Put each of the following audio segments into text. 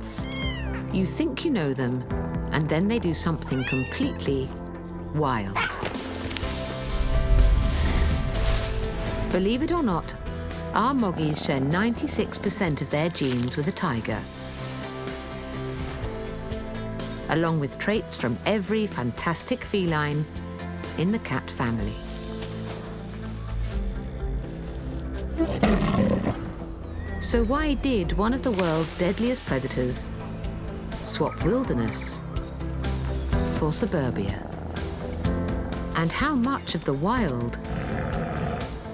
cats. You think you know them, and then they do something completely wild. Believe it or not, our moggies share 96% of their genes with a tiger, along with traits from every fantastic feline in the cat family. So why did one of the world's deadliest predators swap wilderness for suburbia? And how much of the wild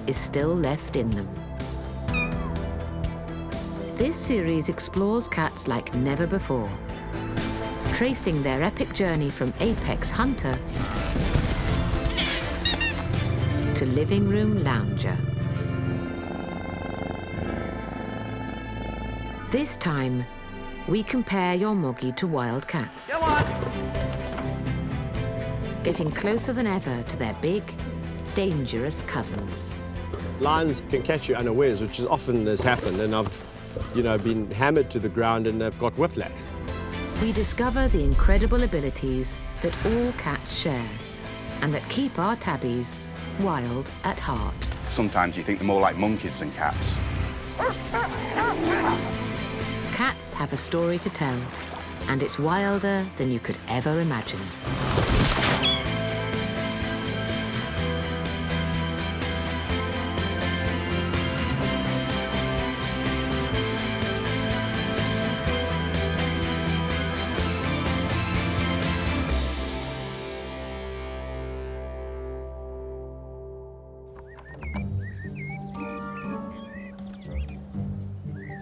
is still left in them? This series explores cats like never before, tracing their epic journey from apex hunter to living room lounger. This time, we compare your moggie to wild cats. Come on! Getting closer than ever to their big, dangerous cousins. Lions can catch you unawares, which is often has happened, and I've, been hammered to the ground and I've got whiplash. We discover the incredible abilities that all cats share and that keep our tabbies wild at heart. Sometimes you think they're more like monkeys than cats. Cats have a story to tell, and it's wilder than you could ever imagine.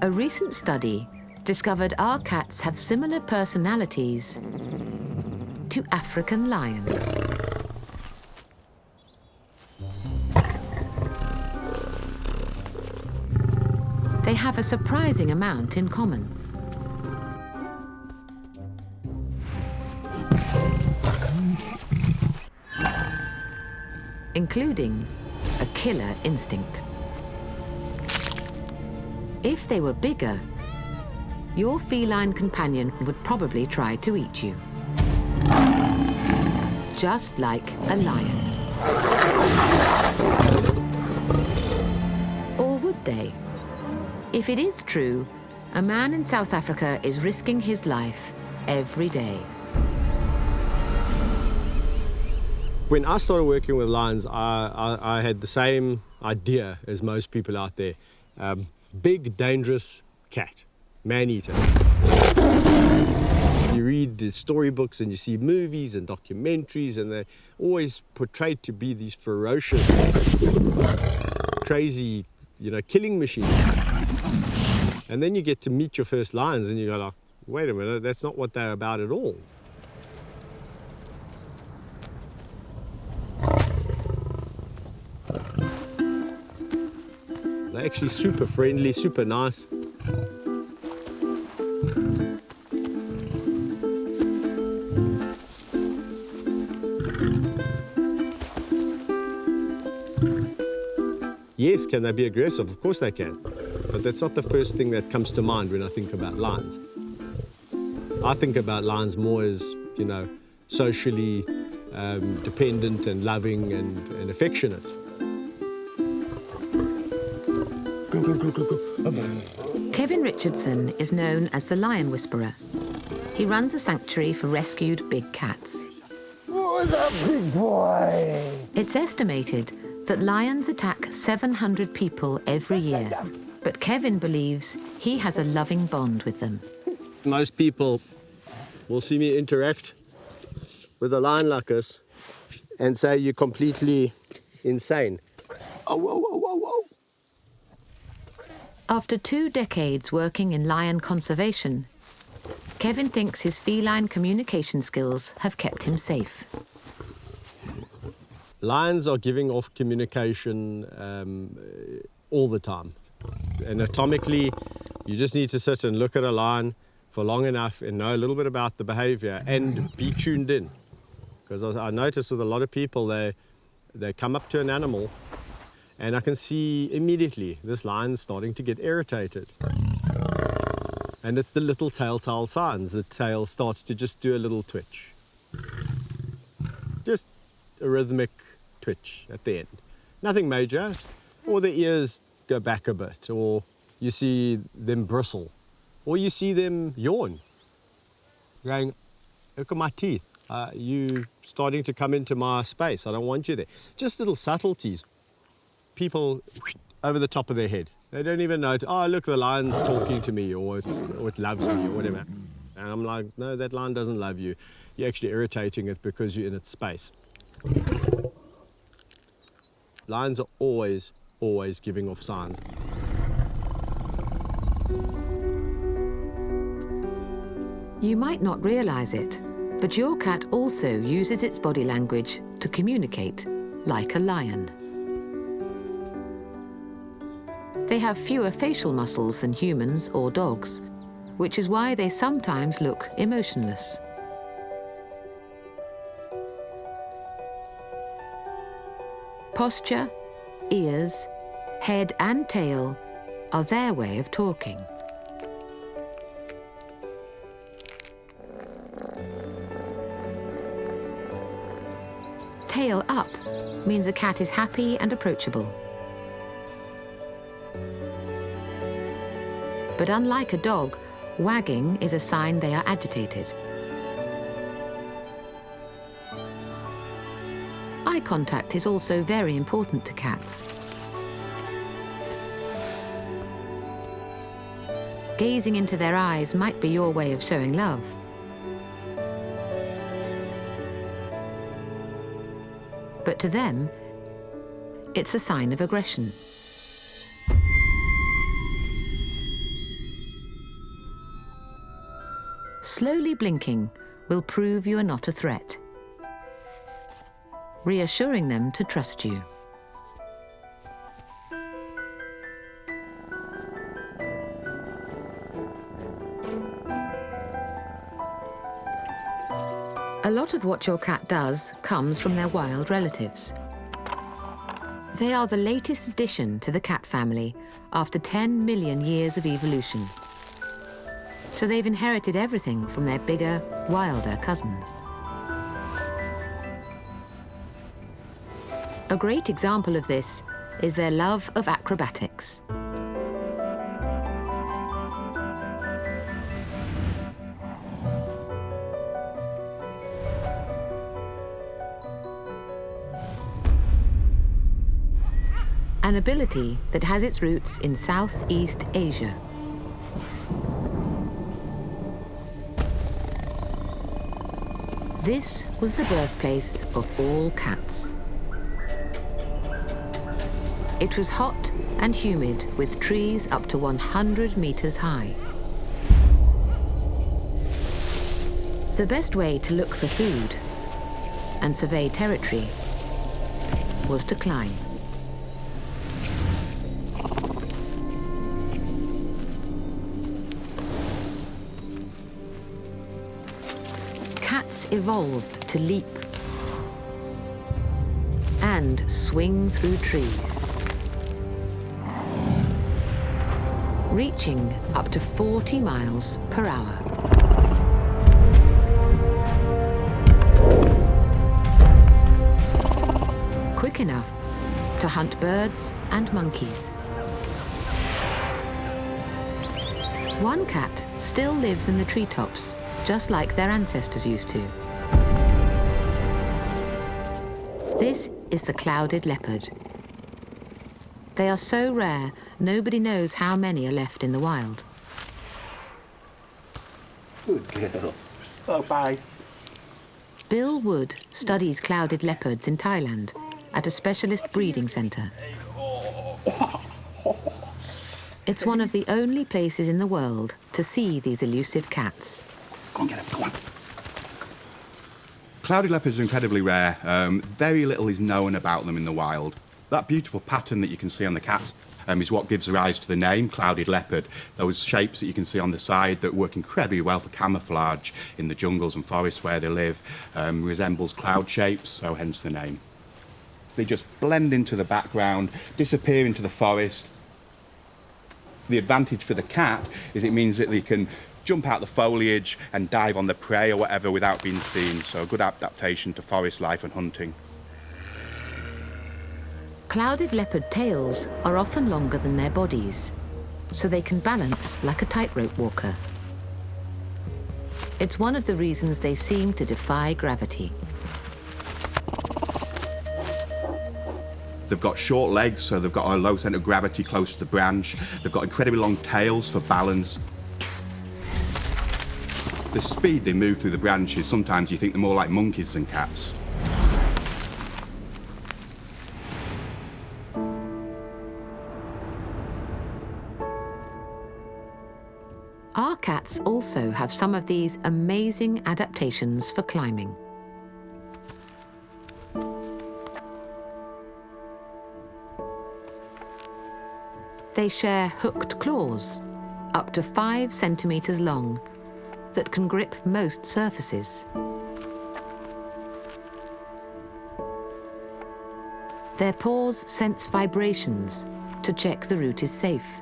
A recent study discovered our cats have similar personalities to African lions. They have a surprising amount in common. Including a killer instinct. If they were bigger, your feline companion would probably try to eat you. Just like a lion. Or would they? If it is true, a man in South Africa is risking his life every day. When I started working with lions, I had the same idea as most people out there. Big, dangerous cat, man-eater. You read the storybooks and you see movies and documentaries, and they're always portrayed to be these ferocious, crazy, killing machines. And then you get to meet your first lions and you go like, wait a minute, that's not what they're about at all. They're actually super friendly, super nice. Yes, can they be aggressive? Of course they can. But that's not the first thing that comes to mind when I think about lions. I think about lions more as, socially dependent and loving and affectionate. Go, go, go, go, go. Kevin Richardson is known as the Lion Whisperer. He runs a sanctuary for rescued big cats. What's up, big boy? It's estimated that lions attack 700 people every year, but Kevin believes he has a loving bond with them. Most people will see me interact with a lion like this and say you're completely insane. Oh, whoa, whoa, whoa, whoa. After 2 decades working in lion conservation, Kevin thinks his feline communication skills have kept him safe. Lions are giving off communication all the time. Anatomically, you just need to sit and look at a lion for long enough and know a little bit about the behavior and be tuned in. Because I notice with a lot of people, they come up to an animal and I can see immediately this lion's starting to get irritated. And it's the little telltale signs. The tail starts to just do a little twitch. Just a rhythmic twitch at the end. Nothing major. Or the ears go back a bit, or you see them bristle, or you see them yawn. Going, look at my teeth. You starting to come into my space. I don't want you there. Just little subtleties. People over the top of their head. They don't even know, oh, look, the lion's talking to me, or it loves me, or whatever. And I'm like, no, that lion doesn't love you. You're actually irritating it because you're in its space. Lions are always giving off signs. You might not realize it, but your cat also uses its body language to communicate, like a lion. They have fewer facial muscles than humans or dogs, which is why they sometimes look emotionless. Posture, ears, head and tail are their way of talking. Tail up means a cat is happy and approachable. But unlike a dog, wagging is a sign they are agitated. Eye contact is also very important to cats. Gazing into their eyes might be your way of showing love. But to them, it's a sign of aggression. Slowly blinking will prove you are not a threat, reassuring them to trust you. A lot of what your cat does comes from their wild relatives. They are the latest addition to the cat family after 10 million years of evolution. So they've inherited everything from their bigger, wilder cousins. A great example of this is their love of acrobatics. An ability that has its roots in Southeast Asia. This was the birthplace of all cats. It was hot and humid, with trees up to 100 meters high. The best way to look for food and survey territory was to climb. Cats evolved to leap and swing through trees, reaching up to 40 miles per hour. Quick enough to hunt birds and monkeys. One cat still lives in the treetops, just like their ancestors used to. This is the clouded leopard. They are so rare, nobody knows how many are left in the wild. Good girl. Oh, bye. Bill Wood studies clouded leopards in Thailand at a specialist breeding centre. It's one of the only places in the world to see these elusive cats. Go on, get him, go on. Clouded leopards are incredibly rare. Very little is known about them in the wild. That beautiful pattern that you can see on the cats is what gives rise to the name, clouded leopard. Those shapes that you can see on the side that work incredibly well for camouflage in the jungles and forests where they live resembles cloud shapes, so hence the name. They just blend into the background, disappear into the forest. The advantage for the cat is it means that they can jump out the foliage and dive on the prey or whatever without being seen, so a good adaptation to forest life and hunting. Clouded leopard tails are often longer than their bodies, so they can balance like a tightrope walker. It's one of the reasons they seem to defy gravity. They've got short legs, so they've got a low centre of gravity close to the branch. They've got incredibly long tails for balance. The speed they move through the branches, sometimes you think they're more like monkeys than cats. Our cats also have some of these amazing adaptations for climbing. They share hooked claws, up to 5 centimeters long, that can grip most surfaces. Their paws sense vibrations to check the route is safe.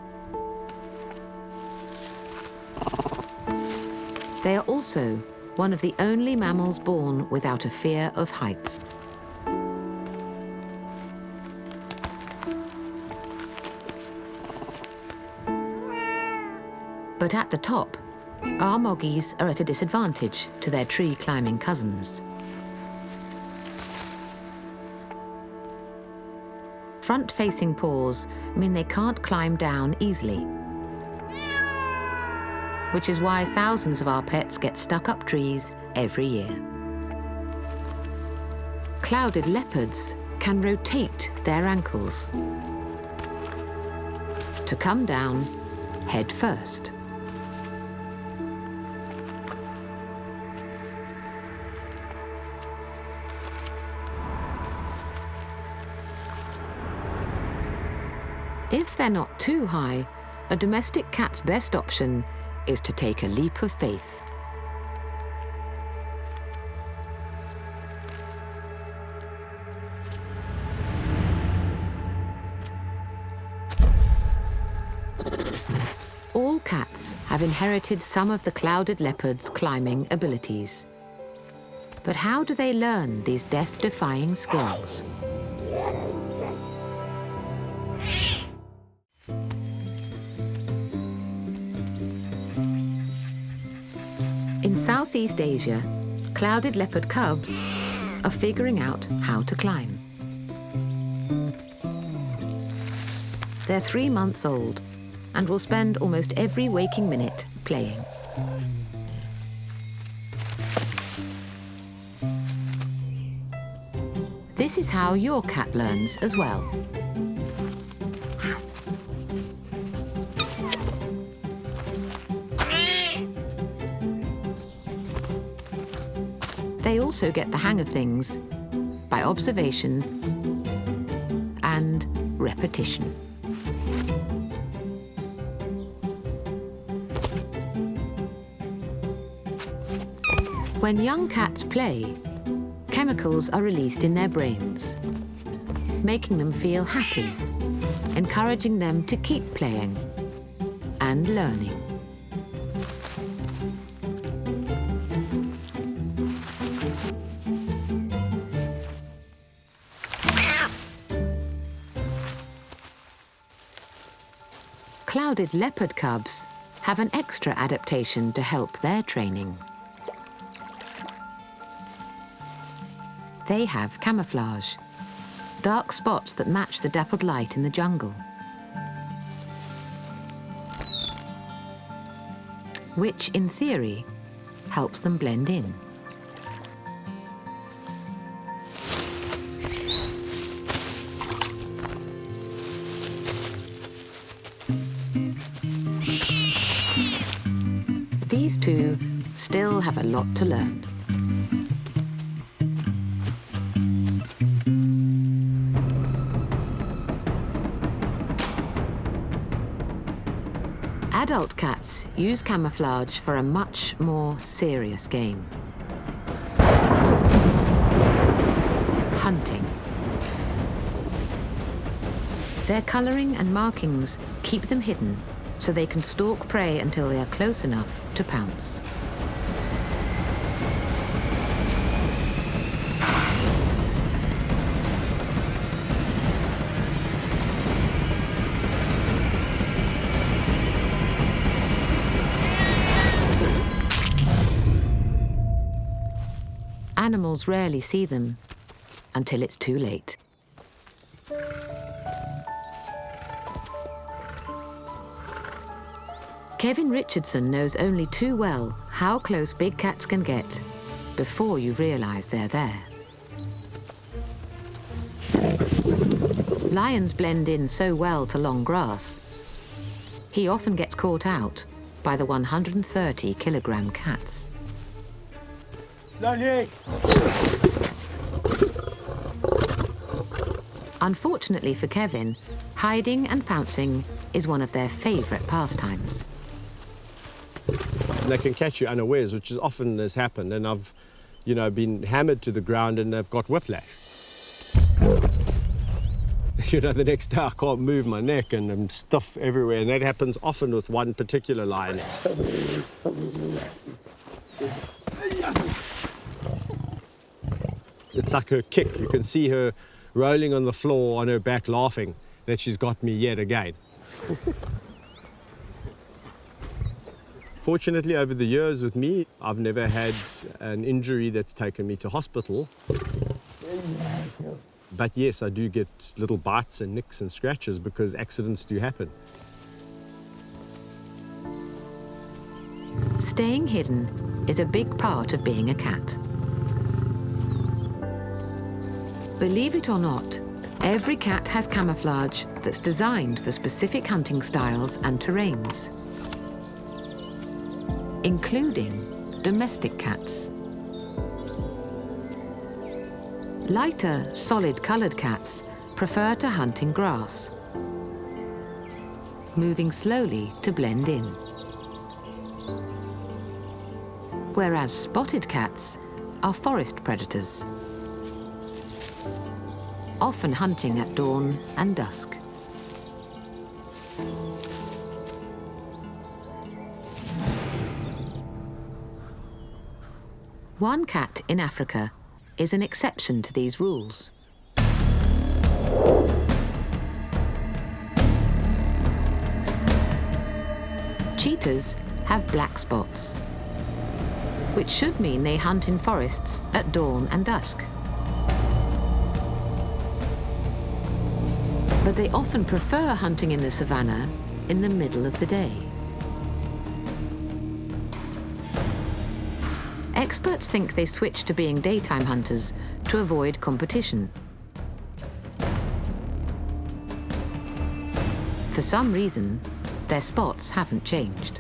They are also one of the only mammals born without a fear of heights. But at the top, our moggies are at a disadvantage to their tree-climbing cousins. Front-facing paws mean they can't climb down easily, which is why thousands of our pets get stuck up trees every year. Clouded leopards can rotate their ankles to come down head first. If they're not too high, a domestic cat's best option is to take a leap of faith. All cats have inherited some of the clouded leopard's climbing abilities. But how do they learn these death-defying skills? In Southeast Asia, clouded leopard cubs are figuring out how to climb. They're 3 months old and will spend almost every waking minute playing. This is how your cat learns as well. They also get the hang of things by observation and repetition. When young cats play, chemicals are released in their brains, making them feel happy, encouraging them to keep playing and learning. Clouded leopard cubs have an extra adaptation to help their training. They have camouflage, dark spots that match the dappled light in the jungle, which, in theory, helps them blend in. These two still have a lot to learn. Adult cats use camouflage for a much more serious game. Hunting. Their colouring and markings keep them hidden so they can stalk prey until they are close enough to pounce. Animals rarely see them until it's too late. Kevin Richardson knows only too well how close big cats can get before you realise they're there. Lions blend in so well to long grass. He often gets caught out by the 130-kilogram cats. Slowly! Unfortunately for Kevin, hiding and pouncing is one of their favourite pastimes. And they can catch you unawares, which is often has happened, and I've, been hammered to the ground and they've got whiplash. The next day I can't move my neck and I'm stuff everywhere, and that happens often with one particular lioness. It's like her kick. You can see her rolling on the floor on her back laughing that she's got me yet again. Fortunately, over the years with me, I've never had an injury that's taken me to hospital. But yes, I do get little bites and nicks and scratches because accidents do happen. Staying hidden is a big part of being a cat. Believe it or not, every cat has camouflage that's designed for specific hunting styles and terrains, including domestic cats. Lighter, solid-coloured cats prefer to hunt in grass, moving slowly to blend in. Whereas spotted cats are forest predators, often hunting at dawn and dusk. One cat in Africa is an exception to these rules. Cheetahs have black spots, which should mean they hunt in forests at dawn and dusk. But they often prefer hunting in the savannah in the middle of the day. Experts think they switch to being daytime hunters to avoid competition. For some reason, their spots haven't changed.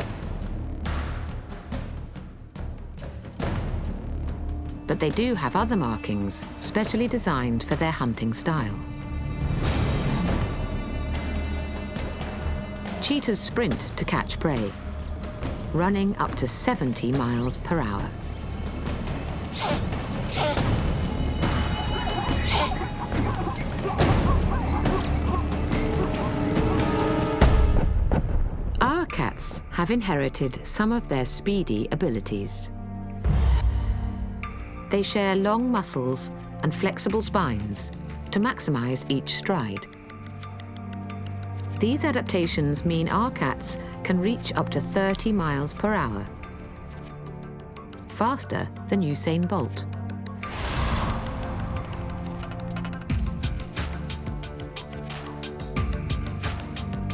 But they do have other markings specially designed for their hunting style. Cheetahs sprint to catch prey, running up to 70 miles per hour. Our cats have inherited some of their speedy abilities. They share long muscles and flexible spines to maximize each stride. These adaptations mean our cats can reach up to 30 miles per hour, faster than Usain Bolt.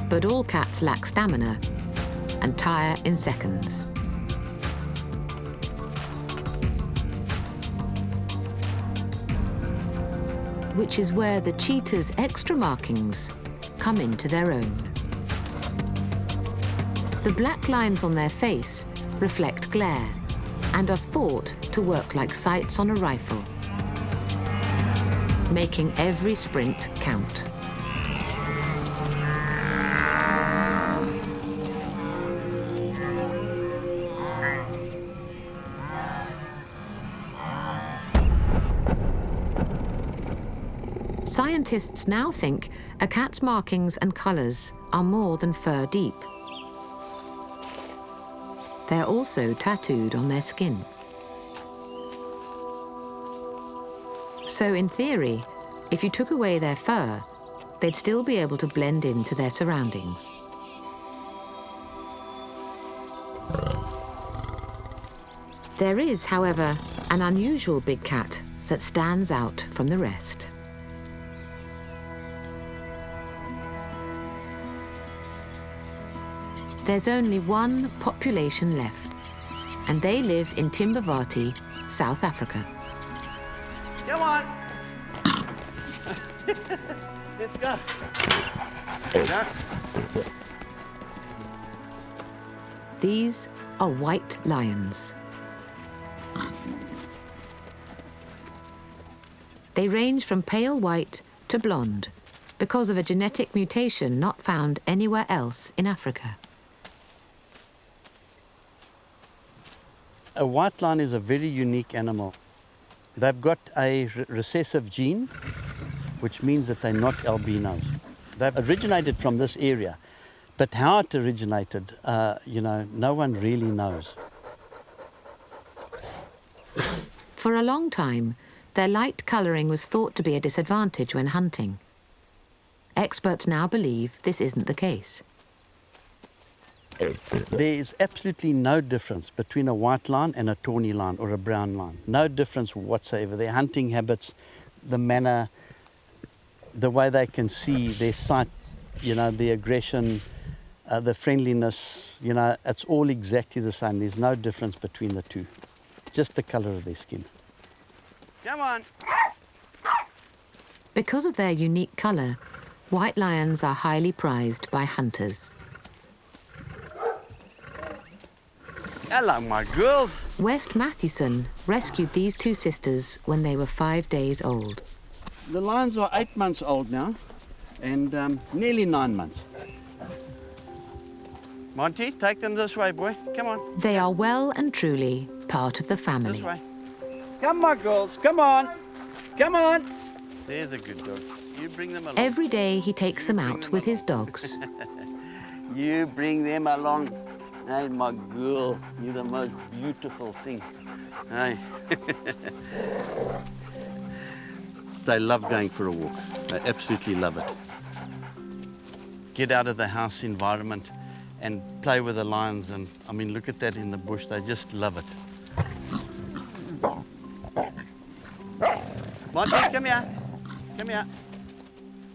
But all cats lack stamina and tire in seconds. Which is where the cheetah's extra markings come into their own. The black lines on their face reflect glare and are thought to work like sights on a rifle, making every sprint count. Scientists now think a cat's markings and colours are more than fur deep. They're also tattooed on their skin. So in theory, if you took away their fur, they'd still be able to blend into their surroundings. There is, however, an unusual big cat that stands out from the rest. There's only one population left, and they live in Timbavati, South Africa. Come on. Let's go. These are white lions. They range from pale white to blonde because of a genetic mutation not found anywhere else in Africa. A white lion is a very unique animal. They've got a recessive gene, which means that they're not albinos. They've originated from this area, but how it originated, no one really knows. For a long time, their light colouring was thought to be a disadvantage when hunting. Experts now believe this isn't the case. There is absolutely no difference between a white lion and a tawny lion or a brown lion. No difference whatsoever. Their hunting habits, the manner, the way they can see, their sight, the aggression, the friendliness, it's all exactly the same. There's no difference between the two. Just the colour of their skin. Come on. Because of their unique colour, white lions are highly prized by hunters. Hello, my girls. West Mathewson rescued these two sisters when they were 5 days old. The lions are 8 months old now and nearly 9 months. Monty, take them this way, boy. Come on. They are well and truly part of the family. This way. Come on, girls. Come on. Come on. There's a good dog. You bring them along. Every day he takes them out with his dogs. You bring them along. Hey, my girl, you're the most beautiful thing. Hey. They love going for a walk. They absolutely love it. Get out of the house environment and play with the lions. And I mean, look at that in the bush. They just love it. Monty, come here. Come here.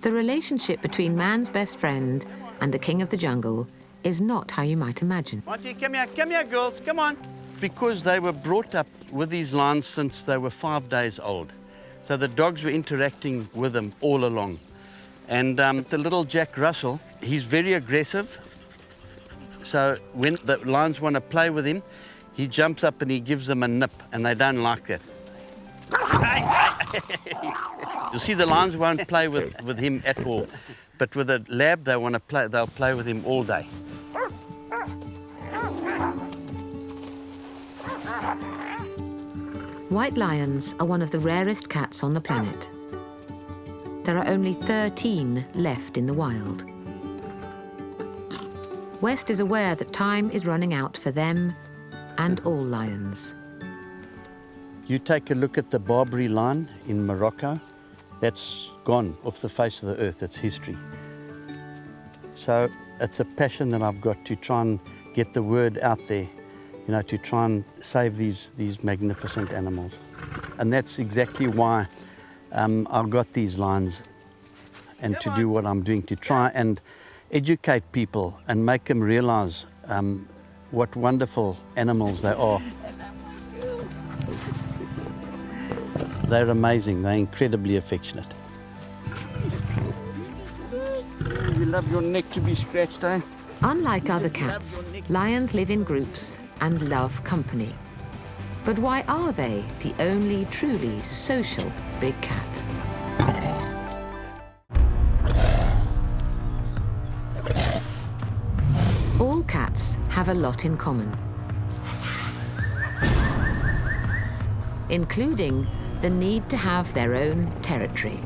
The relationship between man's best friend and the king of the jungle is not how you might imagine. Monty, come here, girls, come on. Because they were brought up with these lions since they were 5 days old. So the dogs were interacting with them all along. And the little Jack Russell, he's very aggressive. So when the lions want to play with him, he jumps up and he gives them a nip, and they don't like that. You see, the lions won't play with him at all. But with a lab, they'll play with him all day. White lions are one of the rarest cats on the planet. There are only 13 left in the wild. West is aware that time is running out for them and all lions. You take a look at the Barbary lion in Morocco, that's gone off the face of the earth, it's history. So it's a passion that I've got to try and get the word out there, to try and save these magnificent animals. And that's exactly why I've got these lions and to do what I'm doing, to try and educate people and make them realize what wonderful animals they are. They're amazing, they're incredibly affectionate. You love your neck to be scratched, eh? Unlike other cats, lions live in groups and love company. But why are they the only truly social big cat? All cats have a lot in common, including the need to have their own territory.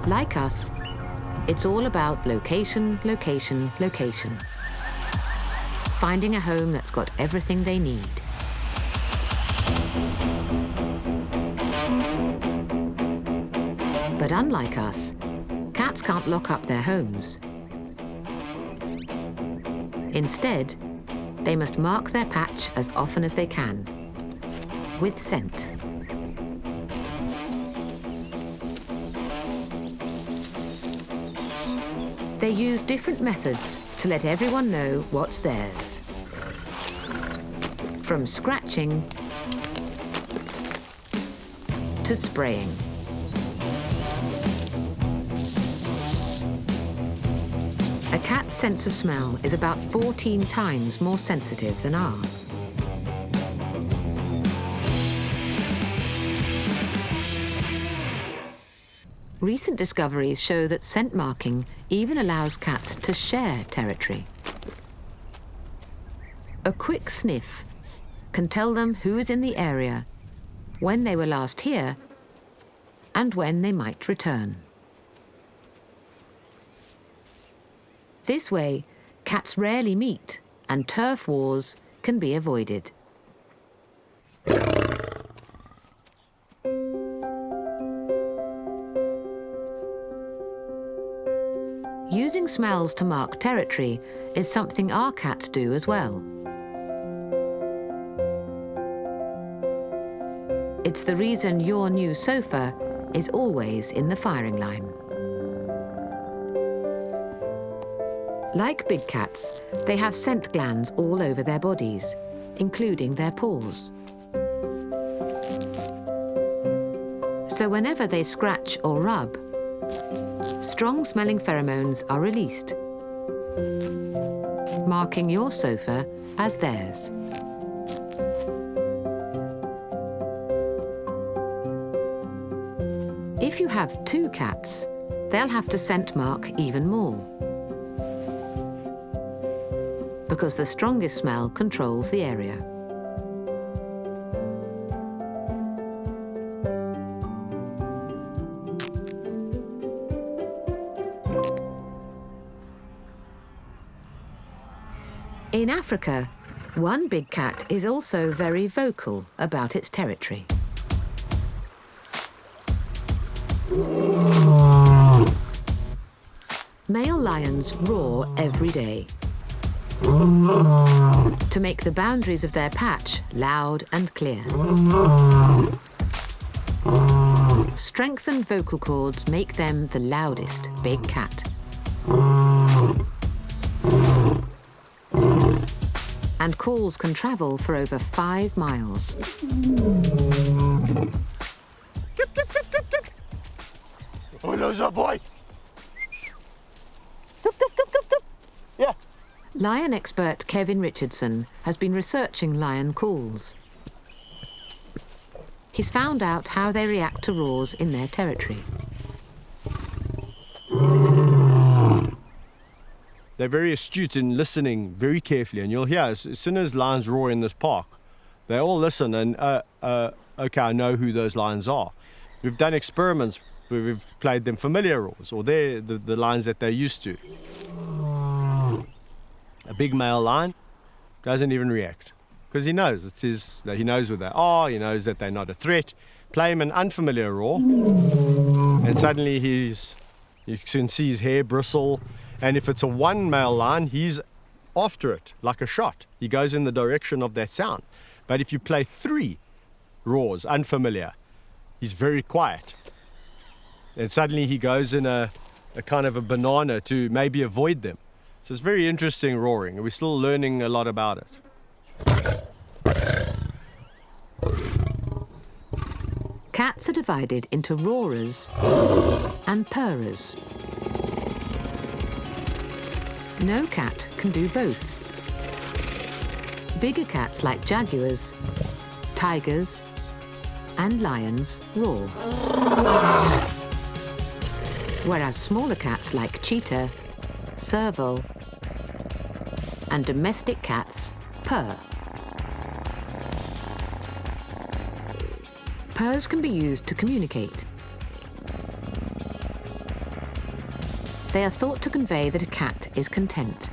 Like us, It's all about location, location, location. Finding a home that's got everything they need. But unlike us, cats can't lock up their homes. Instead, they must mark their patch as often as they can, with scent. They use different methods to let everyone know what's theirs. From scratching to spraying. A cat's sense of smell is about 14 times more sensitive than ours. Recent discoveries show that scent marking even allows cats to share territory. A quick sniff can tell them who is in the area, when they were last here, and when they might return. This way, cats rarely meet, and turf wars can be avoided. Using smells to mark territory is something our cats do as well. It's the reason your new sofa is always in the firing line. Like big cats, they have scent glands all over their bodies, including their paws. So whenever they scratch or rub, strong-smelling pheromones are released, marking your sofa as theirs. If you have 2 cats, they'll have to scent mark even more, because the strongest smell controls the area. In Africa, one big cat is also very vocal about its territory. Male lions roar every day to make the boundaries of their patch loud and clear. Strengthened vocal cords make them the loudest big cat. And calls can travel for over 5 miles. Oh, there's a boy. Yeah. Lion expert Kevin Richardson has been researching lion calls. He's found out how they react to roars in their territory. They're very astute in listening very carefully, and you'll hear as soon as lions roar in this park, they all listen and, okay, I know who those lions are. We've done experiments where we've played them familiar roars, or they're the lions that they're used to. A big male lion doesn't even react, because he knows, he knows who they are, he knows that they're not a threat. Play him an unfamiliar roar, and suddenly you can see his hair bristle. And if it's a one male lion, he's after it like a shot. He goes in the direction of that sound. But if you play 3 roars, unfamiliar, he's very quiet. And suddenly he goes in a kind of a banana to maybe avoid them. So it's very interesting roaring, and we're still learning a lot about it. Cats are divided into roarers and purrers. No cat can do both. Bigger cats like jaguars, tigers, and lions roar. Whereas smaller cats like cheetah, serval, and domestic cats purr. Purrs can be used to communicate. They are thought to convey that a cat is content.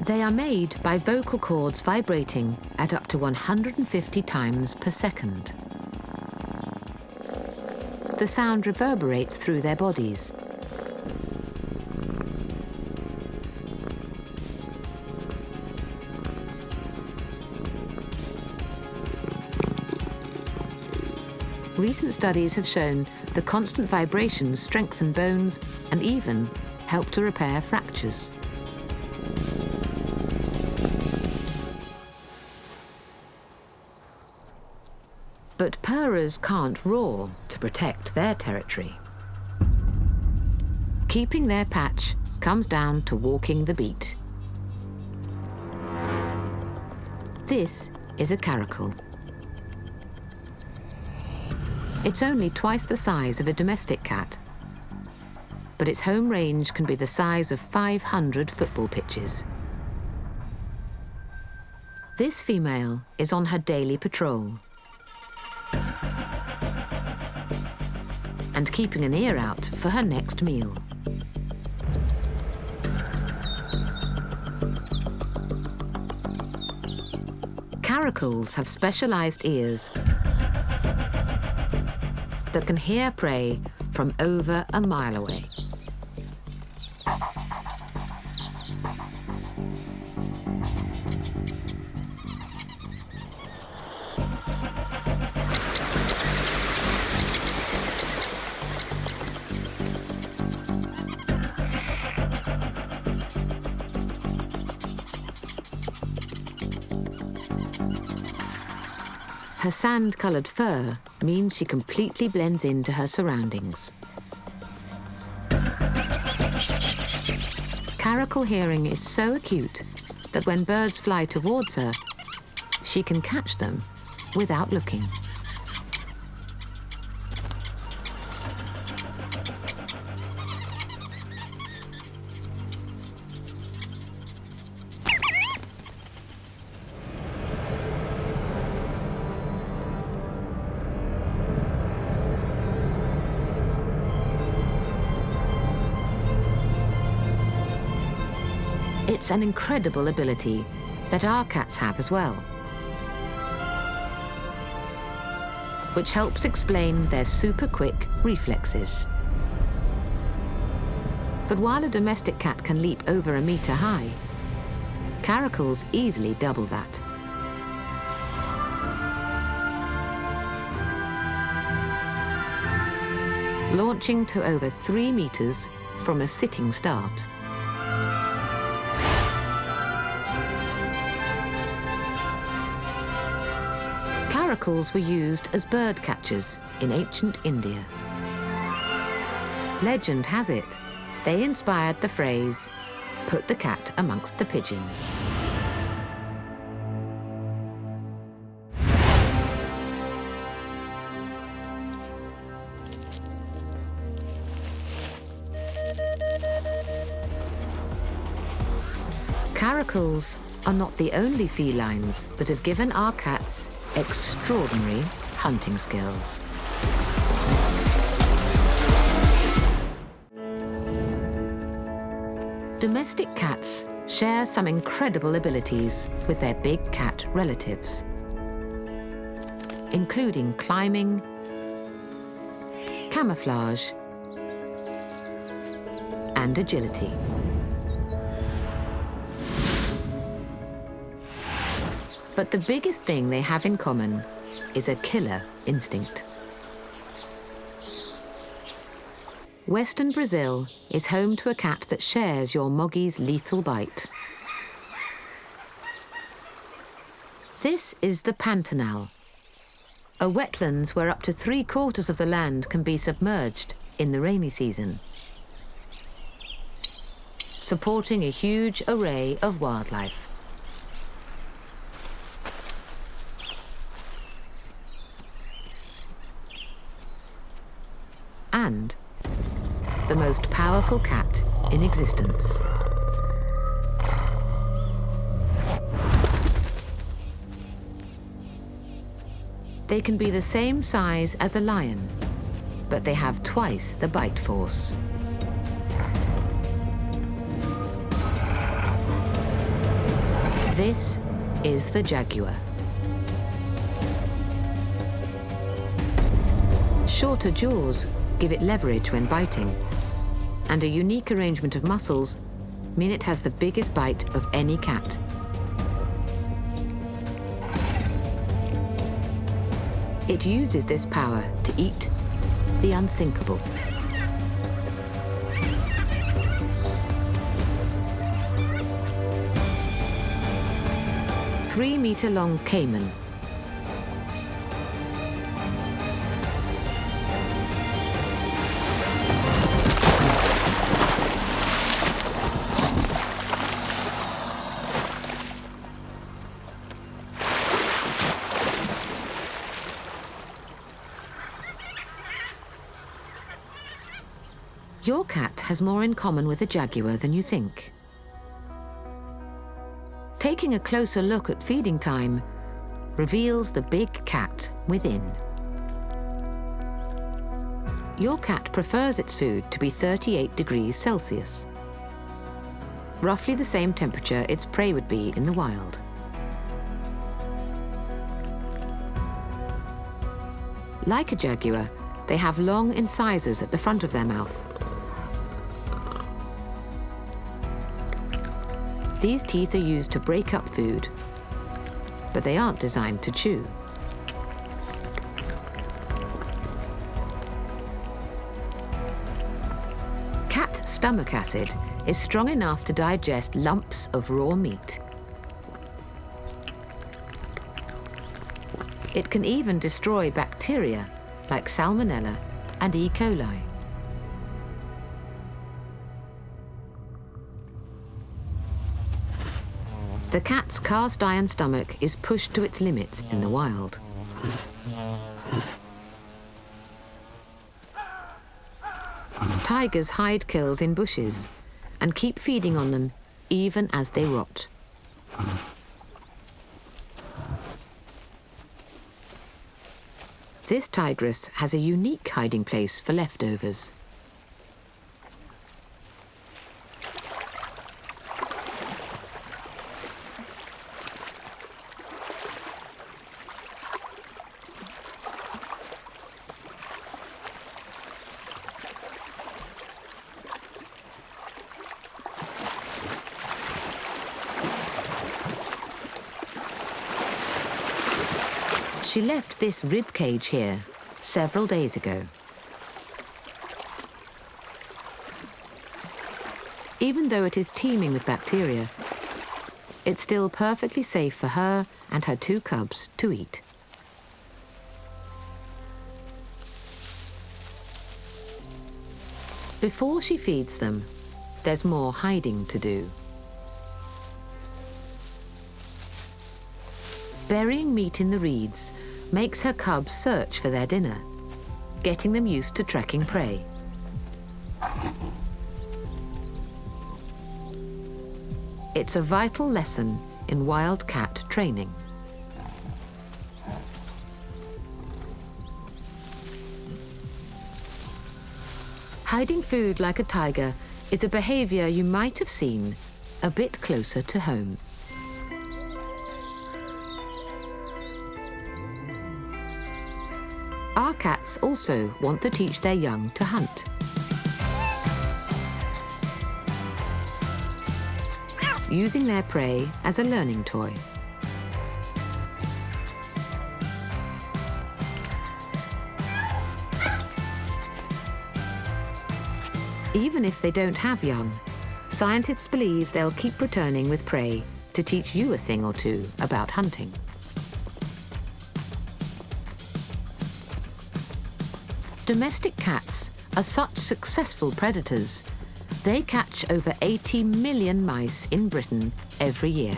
They are made by vocal cords vibrating at up to 150 times per second. The sound reverberates through their bodies. Recent studies have shown the constant vibrations strengthen bones and even help to repair fractures. But Purrers can't roar to protect their territory. Keeping their patch comes down to walking the beat. This is a caracal. It's only twice the size of a domestic cat, but its home range can be the size of 500 football pitches. This female is on her daily patrol and keeping an ear out for her next meal. Caracals have specialized ears that can hear prey from over a mile away. Her sand-colored fur means she completely blends into her surroundings. Caracal hearing is so acute that when birds fly towards her, she can catch them without looking. It's an incredible ability that our cats have as well, which helps explain their super quick reflexes. But while a domestic cat can leap over a meter high, caracals easily double that. Launching to over 3 meters from a sitting start. Caracals were used as bird catchers in ancient India. Legend has it, they inspired the phrase, "Put the cat amongst the pigeons." Caracals are not the only felines that have given our cats extraordinary hunting skills. Domestic cats share some incredible abilities with their big cat relatives, including climbing, camouflage, and agility. But the biggest thing they have in common is a killer instinct. Western Brazil is home to a cat that shares your moggy's lethal bite. This is the Pantanal, a wetlands where up to 3/4 of the land can be submerged in the rainy season, supporting a huge array of wildlife. And the most powerful cat in existence. They can be the same size as a lion, but they have twice the bite force. This is the jaguar. Shorter jaws give it leverage when biting, and a unique arrangement of muscles mean it has the biggest bite of any cat. It uses this power to eat the unthinkable. Three-meter-long caiman. Your cat has more in common with a jaguar than you think. Taking a closer look at feeding time reveals the big cat within. Your cat prefers its food to be 38 degrees Celsius, roughly the same temperature its prey would be in the wild. Like a jaguar, they have long incisors at the front of their mouth. These teeth are used to break up food, but they aren't designed to chew. Cat stomach acid is strong enough to digest lumps of raw meat. It can even destroy bacteria like Salmonella and E. coli. The cat's cast iron stomach is pushed to its limits in the wild. Tigers hide kills in bushes and keep feeding on them even as they rot. This tigress has a unique hiding place for leftovers. She left this rib cage here several days ago. Even though it is teeming with bacteria, it's still perfectly safe for her and her two cubs to eat. Before she feeds them, there's more hiding to do. Burying meat in the reeds makes her cubs search for their dinner, getting them used to tracking prey. It's a vital lesson in wild cat training. Hiding food like a tiger is a behavior you might have seen a bit closer to home. Our cats also want to teach their young to hunt. Using their prey as a learning toy. Even if they don't have young, scientists believe they'll keep returning with prey to teach you a thing or two about hunting. Domestic cats are such successful predators, they catch over 80 million mice in Britain every year.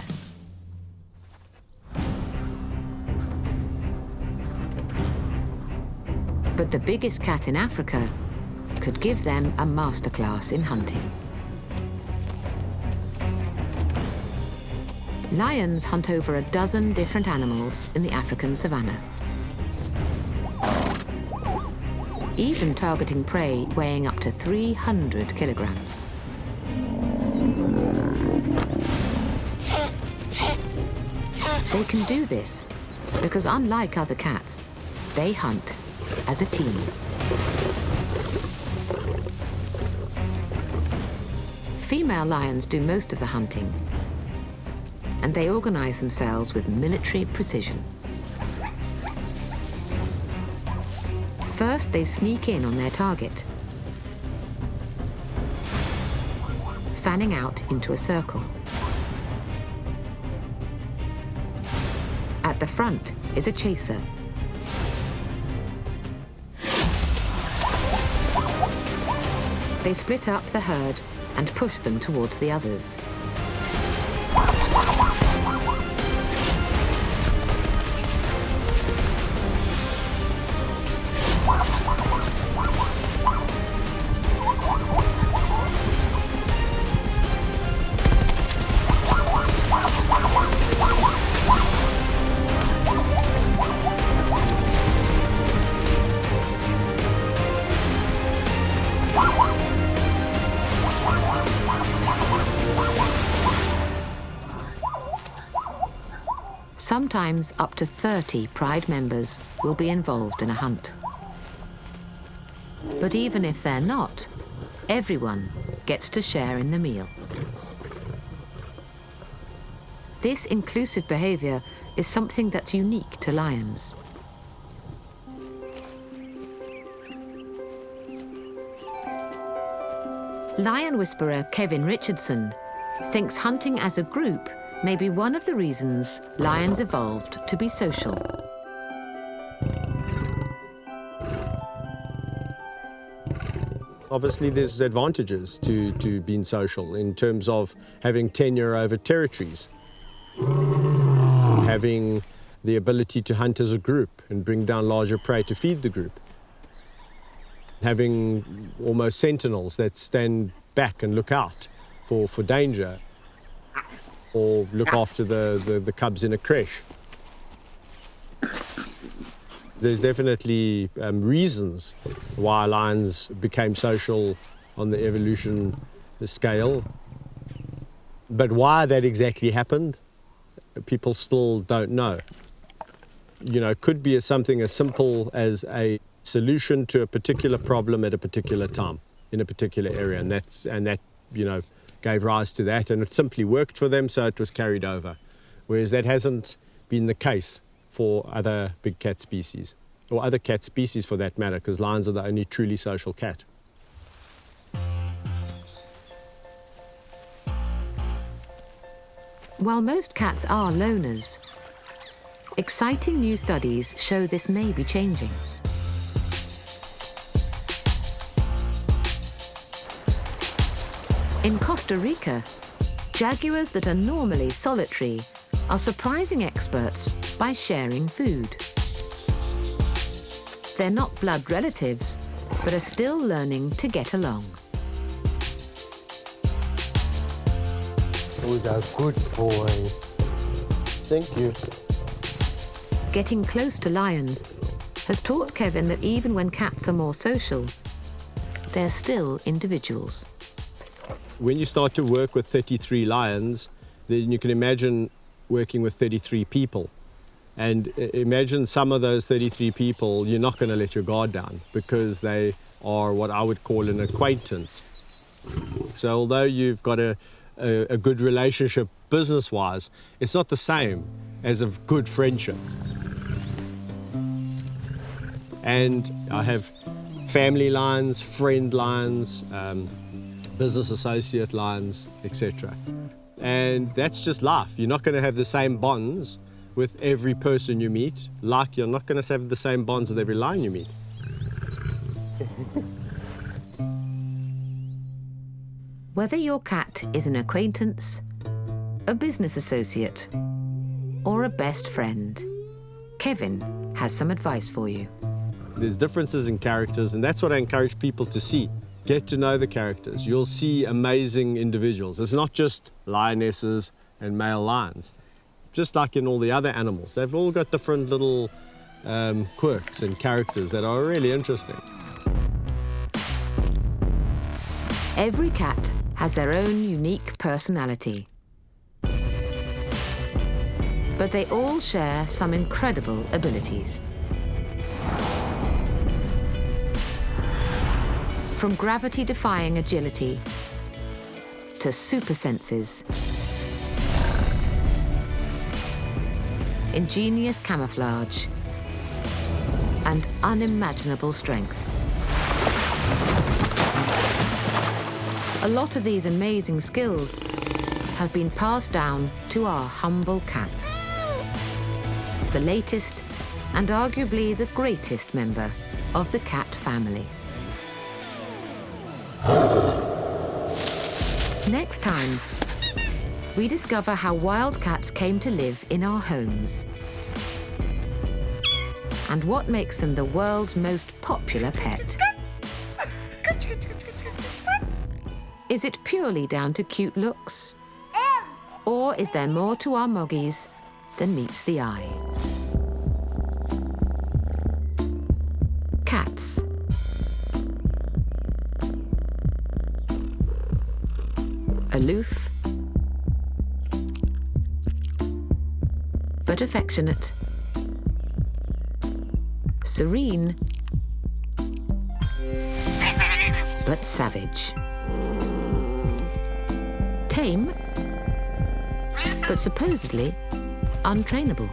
But the biggest cat in Africa could give them a masterclass in hunting. Lions hunt over a dozen different animals in the African savannah. even targeting prey weighing up to 300 kilograms. They can do this because, unlike other cats, they hunt as a team. Female lions do most of the hunting, and they organize themselves with military precision. First, they sneak in on their target, fanning out into a circle. At the front is a chaser. They split up the herd and push them towards the others. Sometimes up to 30 pride members will be involved in a hunt. But even if they're not, everyone gets to share in the meal. This inclusive behavior is something that's unique to lions. Lion whisperer Kevin Richardson thinks hunting as a group may be one of the reasons lions evolved to be social. Obviously, there's advantages to being social in terms of having tenure over territories, having the ability to hunt as a group and bring down larger prey to feed the group, having almost sentinels that stand back and look out for danger, or look after the cubs in a creche. There's definitely reasons why lions became social on the evolution scale, but why that exactly happened, people still don't know. You know, it could be something as simple as a solution to a particular problem at a particular time in a particular area, and that you know, gave rise to that, and it simply worked for them, so it was carried over. Whereas that hasn't been the case for other big cat species, or other cat species for that matter, because lions are the only truly social cat. While most cats are loners, exciting new studies show this may be changing. In Costa Rica, jaguars that are normally solitary are surprising experts by sharing food. They're not blood relatives, but are still learning to get along. Who's a good boy? Thank you. Getting close to lions has taught Kevin that even when cats are more social, they're still individuals. When you start to work with 33 lions, then you can imagine working with 33 people. And imagine some of those 33 people, you're not going to let your guard down because they are what I would call an acquaintance. So although you've got a good relationship business-wise, it's not the same as a good friendship. And I have family lions, friend lions, business associate lions, etc. And that's just life. You're not going to have the same bonds with every person you meet, like you're not going to have the same bonds with every lion you meet. Whether your cat is an acquaintance, a business associate, or a best friend, Kevin has some advice for you. There's differences in characters, and that's what I encourage people to see. Get to know the characters. You'll see amazing individuals. It's not just lionesses and male lions. Just like in all the other animals, they've all got different little quirks and characters that are really interesting. Every cat has their own unique personality. But they all share some incredible abilities. From gravity-defying agility to super senses, ingenious camouflage, and unimaginable strength. A lot of these amazing skills have been passed down to our humble cats, the latest and arguably the greatest member of the cat family. Next time, we discover how wild cats came to live in our homes and what makes them the world's most popular pet. Is it purely down to cute looks? Or is there more to our moggies than meets the eye? Cats. Aloof, but affectionate. Serene, but savage. Tame, but supposedly untrainable.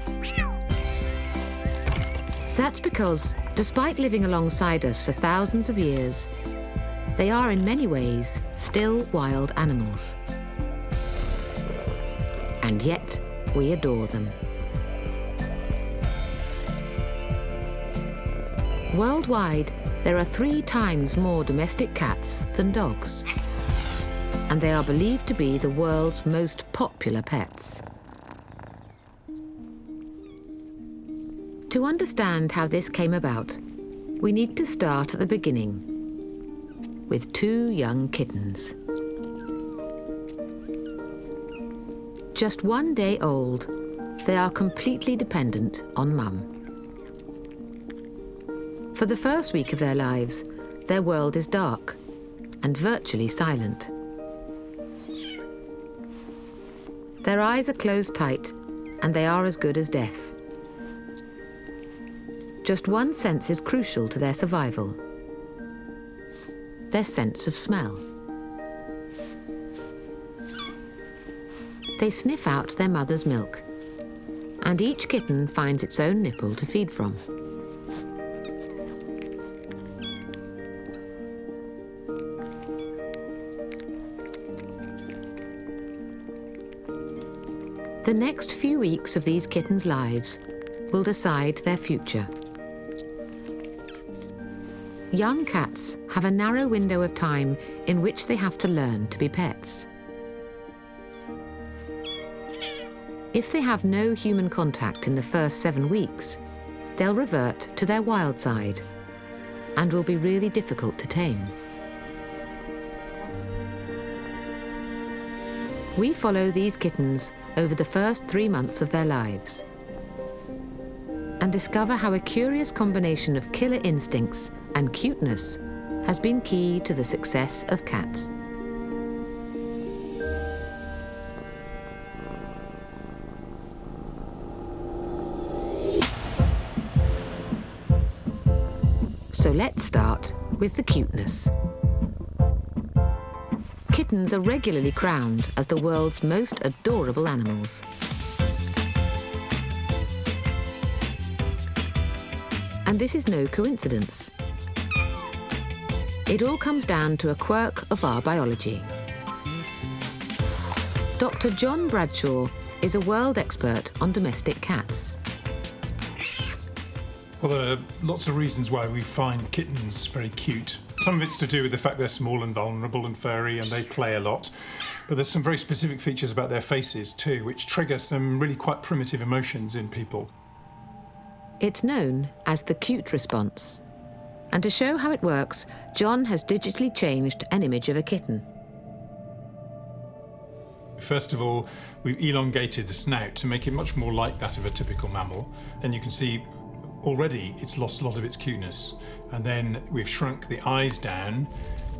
That's because, despite living alongside us for thousands of years, they are in many ways still wild animals. And yet, we adore them. Worldwide, there are 3 times more domestic cats than dogs. And they are believed to be the world's most popular pets. To understand how this came about, we need to start at the beginning, with 2 young kittens. Just 1 day old, they are completely dependent on Mum. For the first week of their lives, their world is dark and virtually silent. Their eyes are closed tight, and they are as good as deaf. Just one sense is crucial to their survival: their sense of smell. They sniff out their mother's milk, and each kitten finds its own nipple to feed from. The next few weeks of these kittens' lives will decide their future. Young cats have a narrow window of time in which they have to learn to be pets. If they have no human contact in the first 7 weeks, they'll revert to their wild side and will be really difficult to tame. We follow these kittens over the first 3 months of their lives and discover how a curious combination of killer instincts and cuteness has been key to the success of cats. So let's start with the cuteness. Kittens are regularly crowned as the world's most adorable animals. And this is no coincidence. It all comes down to a quirk of our biology. Dr. John Bradshaw is a world expert on domestic cats. Well, there are lots of reasons why we find kittens very cute. Some of it's to do with the fact they're small and vulnerable and furry and they play a lot. But there's some very specific features about their faces too, which trigger some really quite primitive emotions in people. It's known as the cute response. And to show how it works, John has digitally changed an image of a kitten. First of all, we've elongated the snout to make it much more like that of a typical mammal. And you can see already it's lost a lot of its cuteness. And then we've shrunk the eyes down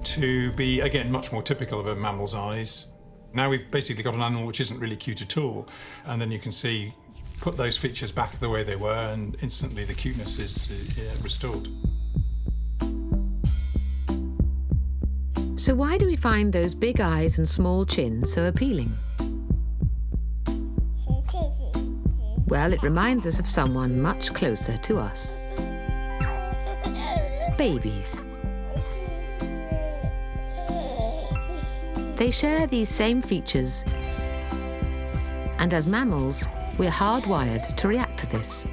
to be, again, much more typical of a mammal's eyes. Now we've basically got an animal which isn't really cute at all, and then you can see, put those features back the way they were, and instantly the cuteness is restored. So why do we find those big eyes and small chin so appealing? Well, it reminds us of someone much closer to us. Babies. They share these same features, and as mammals, we're hardwired to react to this.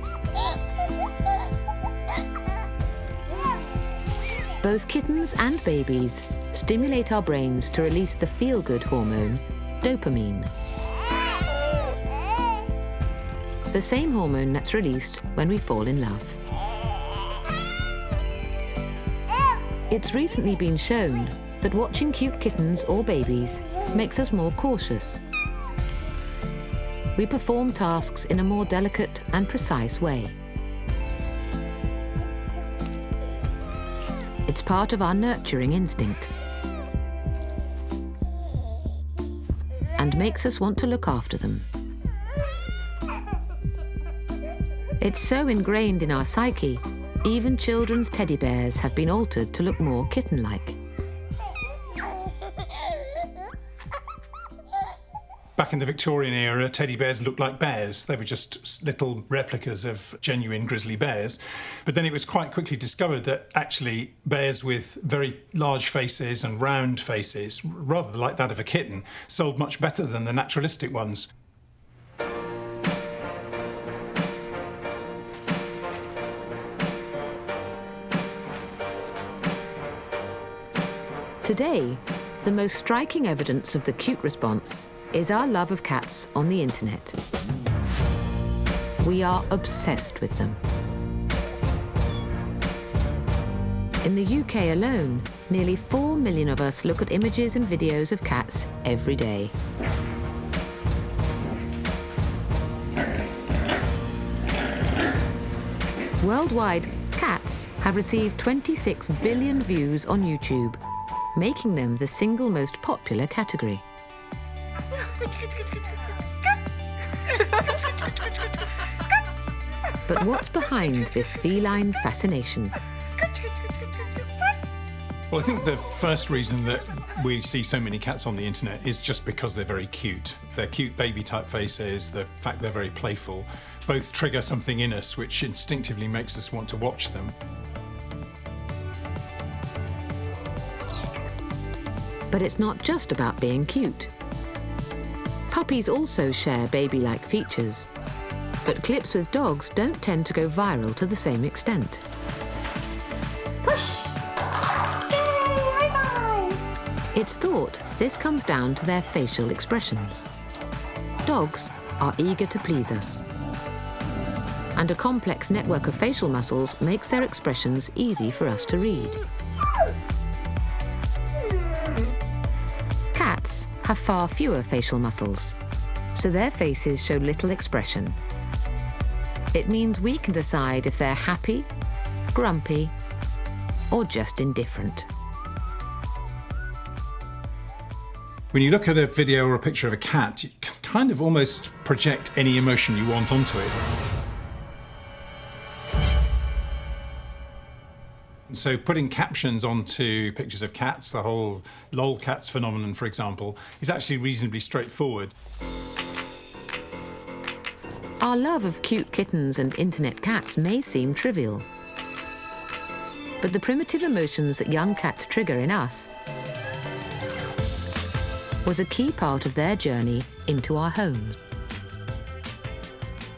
Both kittens and babies stimulate our brains to release the feel-good hormone, dopamine. The same hormone that's released when we fall in love. It's recently been shown that watching cute kittens or babies makes us more cautious. We perform tasks in a more delicate and precise way. It's part of our nurturing instinct and makes us want to look after them. It's so ingrained in our psyche, even children's teddy bears have been altered to look more kitten-like. Back in the Victorian era, teddy bears looked like bears. They were just little replicas of genuine grizzly bears. But then it was quite quickly discovered that actually bears with very large faces and round faces, rather like that of a kitten, sold much better than the naturalistic ones. Today, the most striking evidence of the cute response is our love of cats on the internet. We are obsessed with them. In the UK alone, nearly 4 million of us look at images and videos of cats every day. Worldwide, cats have received 26 billion views on YouTube, making them the single most popular category. But what's behind this feline fascination? Well, I think the first reason that we see so many cats on the internet is just because they're very cute. Their cute baby-type faces, the fact they're very playful, both trigger something in us which instinctively makes us want to watch them. But it's not just about being cute. Puppies also share baby-like features, but clips with dogs don't tend to go viral to the same extent. Push! Yay, high five! It's thought this comes down to their facial expressions. Dogs are eager to please us, and a complex network of facial muscles makes their expressions easy for us to read. Cats have far fewer facial muscles, so their faces show little expression. It means we can decide if they're happy, grumpy, or just indifferent. When you look at a video or a picture of a cat, you can kind of almost project any emotion you want onto it. So putting captions onto pictures of cats, the whole lolcats phenomenon, for example, is actually reasonably straightforward. Our love of cute kittens and internet cats may seem trivial, but the primitive emotions that young cats trigger in us was a key part of their journey into our homes.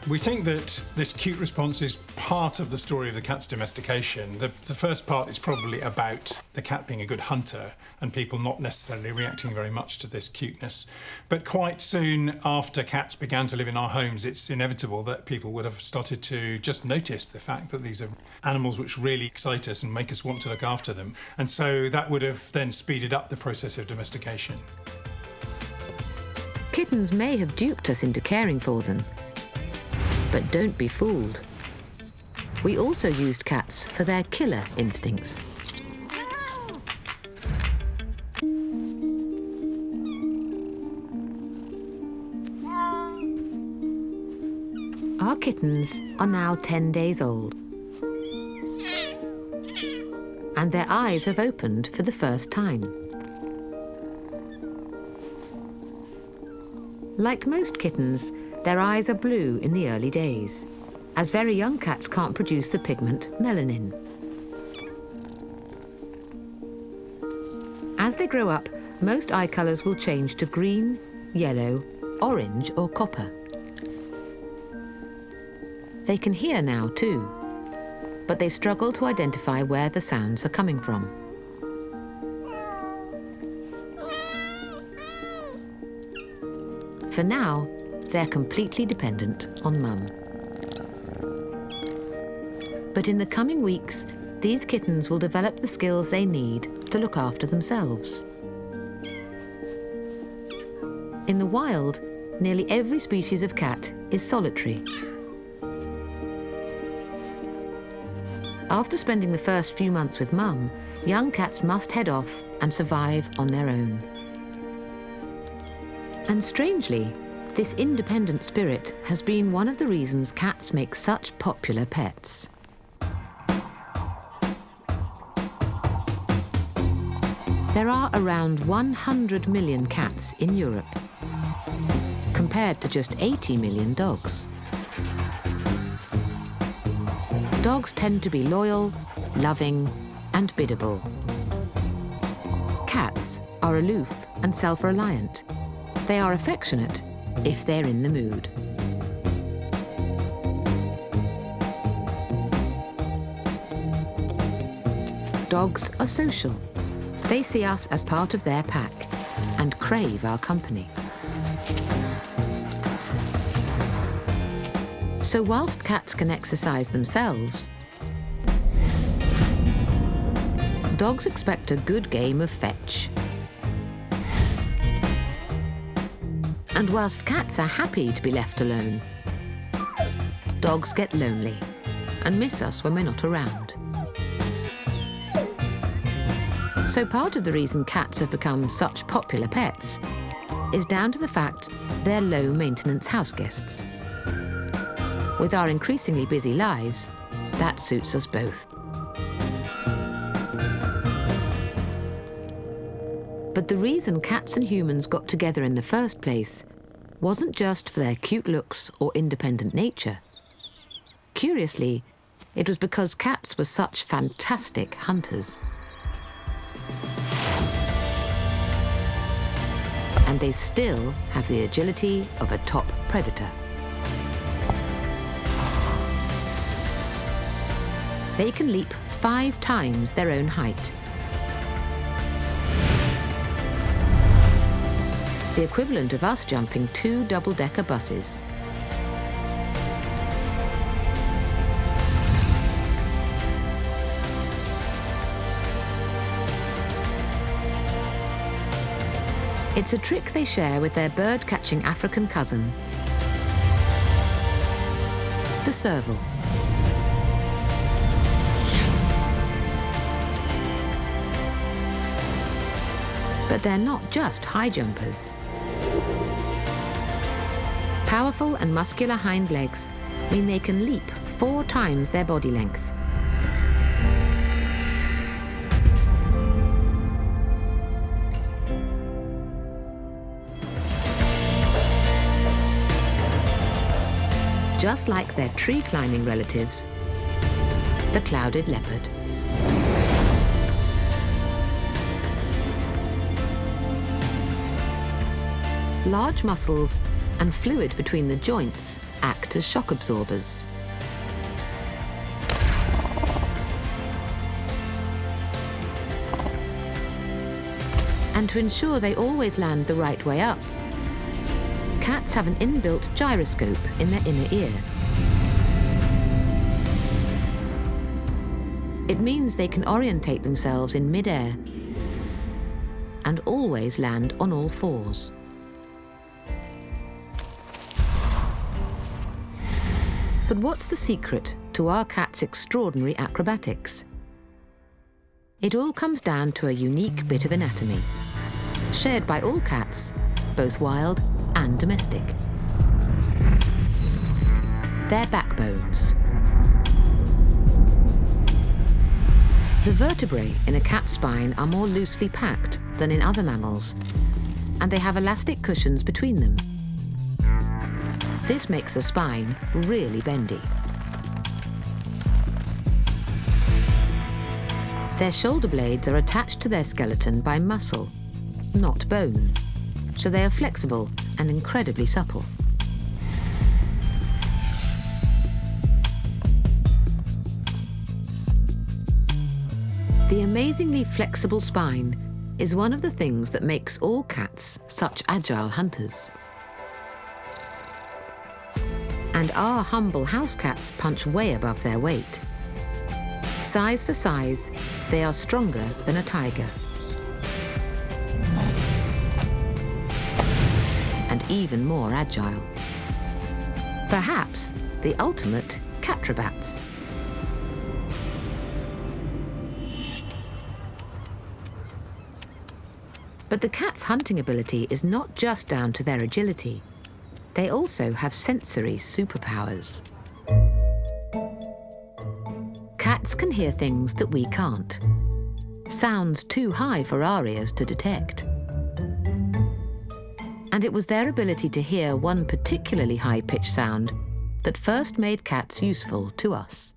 We think that this cute response is part of the story of the cat's domestication. The first part is probably about the cat being a good hunter and people not necessarily reacting very much to this cuteness. But quite soon after cats began to live in our homes, it's inevitable that people would have started to just notice the fact that these are animals which really excite us and make us want to look after them. And so that would have then speeded up the process of domestication. Kittens may have duped us into caring for them, but don't be fooled. We also used cats for their killer instincts. Our kittens are now 10 days old. And their eyes have opened for the first time. Like most kittens, their eyes are blue in the early days, as very young cats can't produce the pigment melanin. As they grow up, most eye colours will change to green, yellow, orange or copper. They can hear now too, but they struggle to identify where the sounds are coming from. For now, they're completely dependent on Mum. But in the coming weeks, these kittens will develop the skills they need to look after themselves. In the wild, nearly every species of cat is solitary. After spending the first few months with Mum, young cats must head off and survive on their own. And strangely, this independent spirit has been one of the reasons cats make such popular pets. There are around 100 million cats in Europe, compared to just 80 million dogs. Dogs tend to be loyal, loving, and biddable. Cats are aloof and self-reliant. They are affectionate if they're in the mood. Dogs are social. They see us as part of their pack and crave our company. So whilst cats can exercise themselves, dogs expect a good game of fetch. And whilst cats are happy to be left alone, dogs get lonely and miss us when we're not around. So part of the reason cats have become such popular pets is down to the fact they're low-maintenance house guests. With our increasingly busy lives, that suits us both. But the reason cats and humans got together in the first place wasn't just for their cute looks or independent nature. Curiously, it was because cats were such fantastic hunters. And they still have the agility of a top predator. They can leap 5 times their own height. The equivalent of us jumping 2 double-decker buses. It's a trick they share with their bird-catching African cousin, the serval. But they're not just high jumpers. Powerful and muscular hind legs mean they can leap 4 times their body length. Just like their tree-climbing relatives, the clouded leopard. Large muscles and fluid between the joints act as shock absorbers. And to ensure they always land the right way up, cats have an inbuilt gyroscope in their inner ear. It means they can orientate themselves in mid-air and always land on all 4s. But what's the secret to our cat's extraordinary acrobatics? It all comes down to a unique bit of anatomy, shared by all cats, both wild and domestic. their backbones. The vertebrae in a cat's spine are more loosely packed than in other mammals, and they have elastic cushions between them. This makes the spine really bendy. Their shoulder blades are attached to their skeleton by muscle, not bone, so they are flexible and incredibly supple. The amazingly flexible spine is one of the things that makes all cats such agile hunters. And our humble house cats punch way above their weight. Size for size, they are stronger than a tiger. And even more agile. Perhaps the ultimate catrabats. But the cat's hunting ability is not just down to their agility. They also have sensory superpowers. Cats can hear things that we can't. Sounds too high for our ears to detect. And it was their ability to hear one particularly high-pitched sound that first made cats useful to us.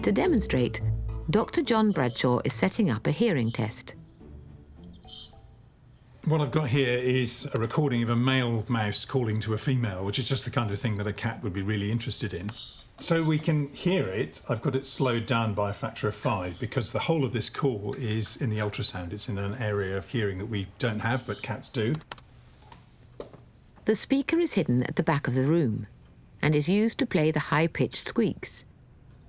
To demonstrate, Dr. John Bradshaw is setting up a hearing test. What I've got here is a recording of a male mouse calling to a female, which is just the kind of thing that a cat would be really interested in. So we can hear it. I've got it slowed down by a factor of 5 because the whole of this call is in the ultrasound. It's in an area of hearing that we don't have, but cats do. The speaker is hidden at the back of the room and is used to play the high-pitched squeaks.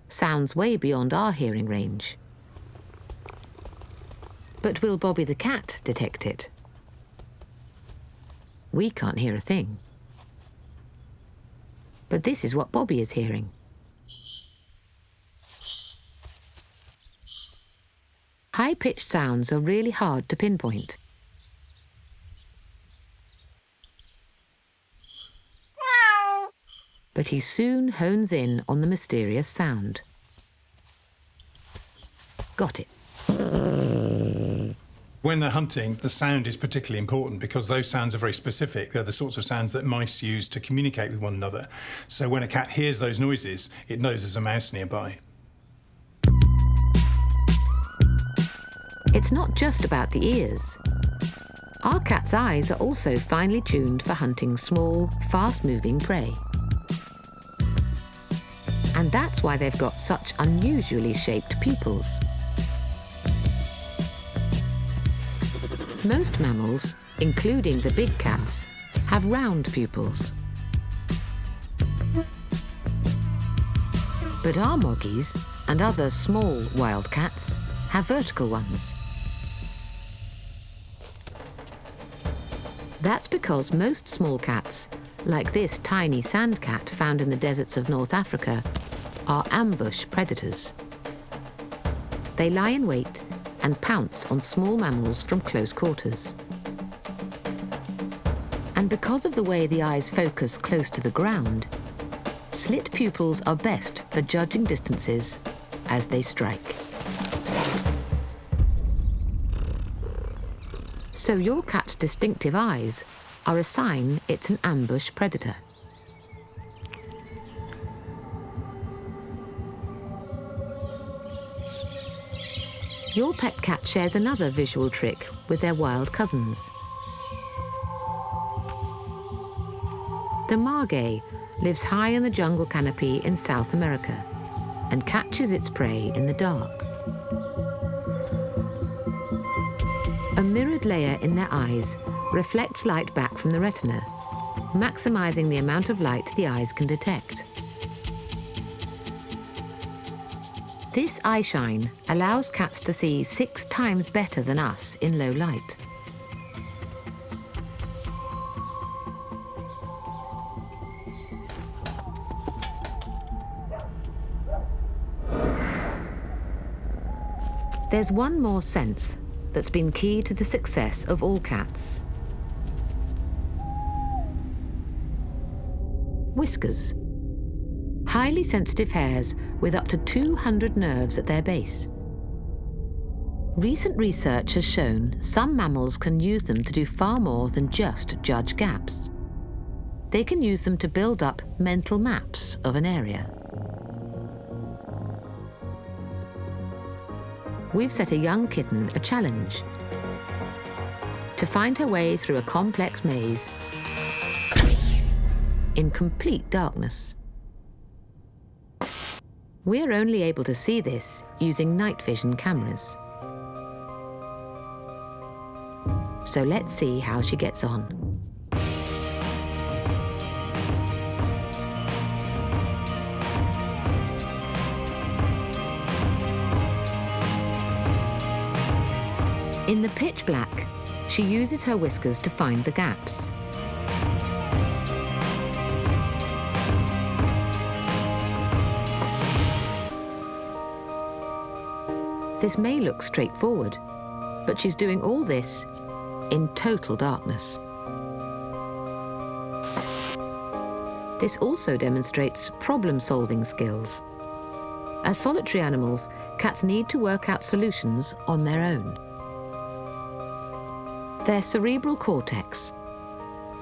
Sounds way beyond our hearing range. But will Bobby the cat detect it? We can't hear a thing. But this is what Bobby is hearing. High-pitched sounds are really hard to pinpoint. But he soon hones in on the mysterious sound. Got it. When they're hunting, the sound is particularly important because those sounds are very specific. They're the sorts of sounds that mice use to communicate with one another. So when a cat hears those noises, it knows there's a mouse nearby. It's not just about the ears. Our cat's eyes are also finely tuned for hunting small, fast-moving prey. And that's why they've got such unusually shaped pupils. Most mammals, including the big cats, have round pupils. But our moggies and other small wild cats have vertical ones. That's because most small cats, like this tiny sand cat found in the deserts of North Africa, are ambush predators. They lie in wait and pounce on small mammals from close quarters. And because of the way the eyes focus close to the ground, slit pupils are best for judging distances as they strike. So your cat's distinctive eyes are a sign it's an ambush predator. Your pet cat shares another visual trick with their wild cousins. The margay lives high in the jungle canopy in South America and catches its prey in the dark. A mirrored layer in their eyes reflects light back from the retina, maximizing the amount of light the eyes can detect. This eyeshine allows cats to see 6 times better than us in low light. There's one more sense that's been key to the success of all cats. whiskers. Highly sensitive hairs with up to 200 nerves at their base. Recent research has shown some mammals can use them to do far more than just judge gaps. They can use them to build up mental maps of an area. We've set a young kitten a challenge to find her way through a complex maze in complete darkness. We're only able to see this using night vision cameras. So let's see how she gets on. In the pitch black, she uses her whiskers to find the gaps. This may look straightforward, but she's doing all this in total darkness. This also demonstrates problem-solving skills. As solitary animals, cats need to work out solutions on their own. Their cerebral cortex,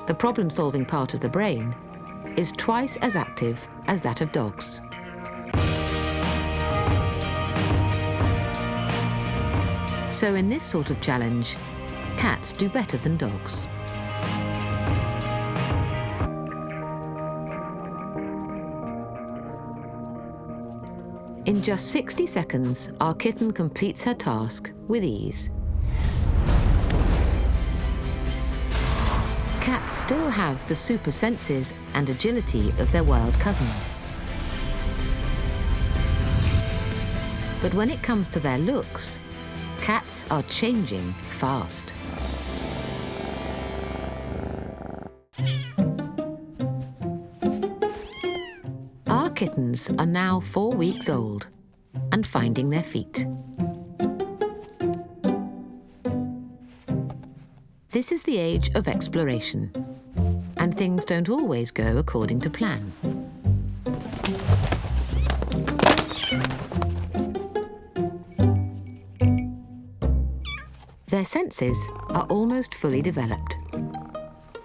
the problem-solving part of the brain, is twice as active as that of dogs. So in this sort of challenge, cats do better than dogs. In just 60 seconds, our kitten completes her task with ease. Cats still have the super senses and agility of their wild cousins. But when it comes to their looks, cats are changing fast. Our kittens are now 4 weeks old and finding their feet. This is the age of exploration, and things don't always go according to plan. Their senses are almost fully developed.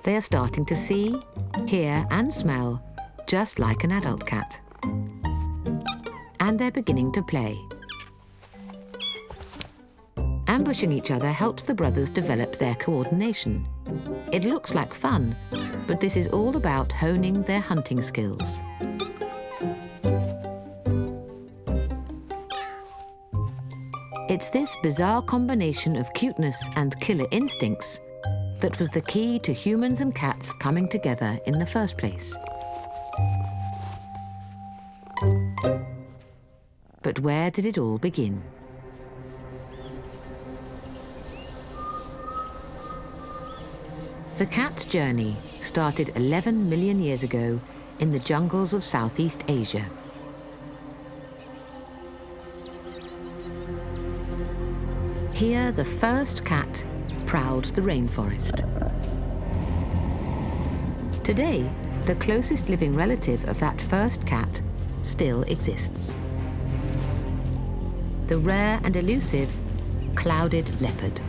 They are starting to see, hear, and smell just like an adult cat. And they're beginning to play. Ambushing each other helps the brothers develop their coordination. It looks like fun, but this is all about honing their hunting skills. It's this bizarre combination of cuteness and killer instincts that was the key to humans and cats coming together in the first place. But where did it all begin? The cat's journey started 11 million years ago in the jungles of Southeast Asia. Here, the first cat prowled the rainforest. Today, the closest living relative of that first cat still exists. The rare and elusive clouded leopard.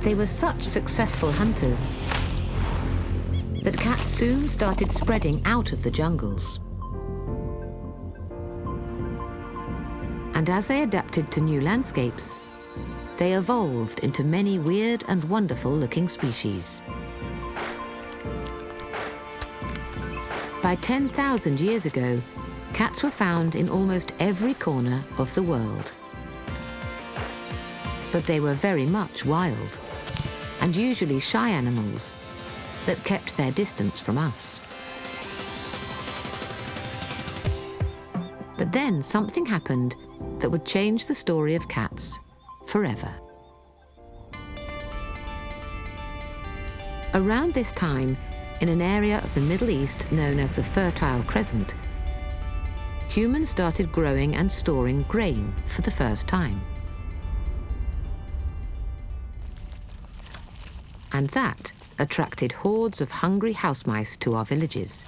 They were such successful hunters that cats soon started spreading out of the jungles. And as they adapted to new landscapes, they evolved into many weird and wonderful-looking species. By 10,000 years ago, cats were found in almost every corner of the world. But they were very much wild, and usually shy animals that kept their distance from us. But then something happened that would change the story of cats forever. Around this time, in an area of the Middle East known as the Fertile Crescent, humans started growing and storing grain for the first time. And that attracted hordes of hungry house mice to our villages.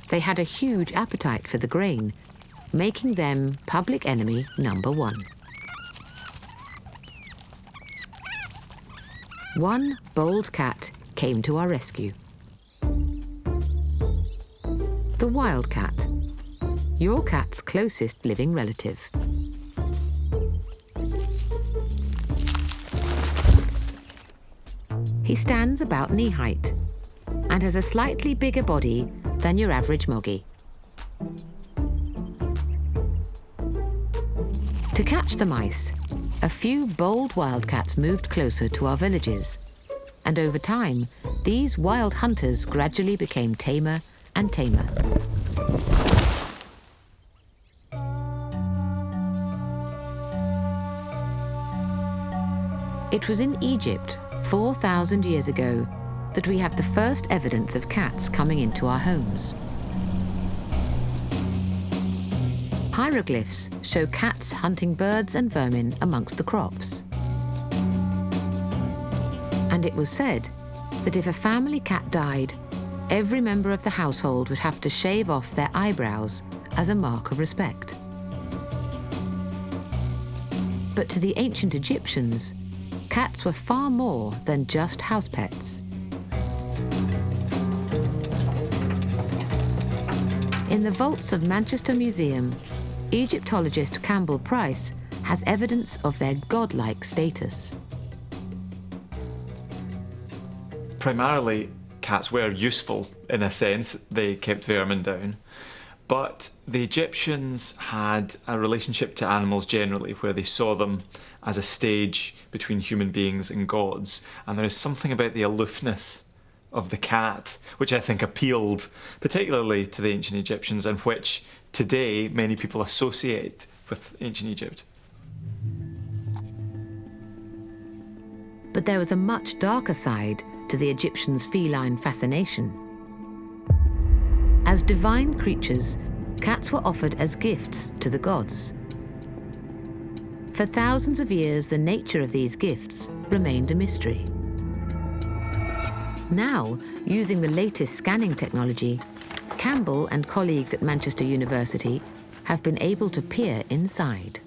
They had a huge appetite for the grain, making them public enemy number one. One bold cat came to our rescue. The wildcat, your cat's closest living relative. He stands about knee height and has a slightly bigger body than your average moggy. To catch the mice, a few bold wildcats moved closer to our villages, and over time, these wild hunters gradually became tamer and tamer. It was in Egypt, 4,000 years ago, that we have the first evidence of cats coming into our homes. Hieroglyphs show cats hunting birds and vermin amongst the crops. And it was said that if a family cat died, every member of the household would have to shave off their eyebrows as a mark of respect. But to the ancient Egyptians, cats were far more than just house pets. In the vaults of Manchester Museum, Egyptologist Campbell Price has evidence of their godlike status. Primarily, cats were useful in a sense. They kept vermin down. But the Egyptians had a relationship to animals generally where they saw them as a stage between human beings and gods. And there is something about the aloofness of the cat which I think appealed particularly to the ancient Egyptians, and which today many people associate with ancient Egypt. But there was a much darker side to the Egyptians' feline fascination. As divine creatures, cats were offered as gifts to the gods. For thousands of years, the nature of these gifts remained a mystery. Now, using the latest scanning technology, Campbell and colleagues at Manchester University have been able to peer inside.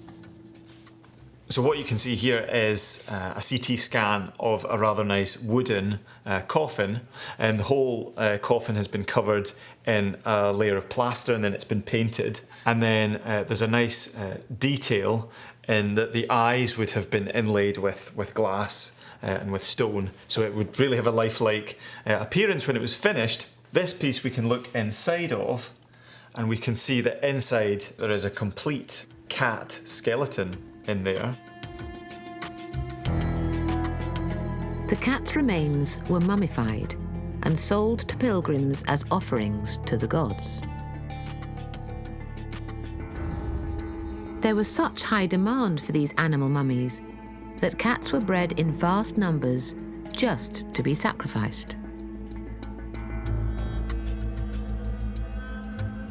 So what you can see here is a CT scan of a rather nice wooden coffin, and the whole coffin has been covered in a layer of plaster, and then it's been painted. And then there's a nice detail in that the eyes would have been inlaid with glass and with stone, so it would really have a lifelike appearance when it was finished. This piece we can look inside of, and we can see that inside there is a complete cat skeleton in there. The cat's remains were mummified and sold to pilgrims as offerings to the gods. There was such high demand for these animal mummies that cats were bred in vast numbers just to be sacrificed.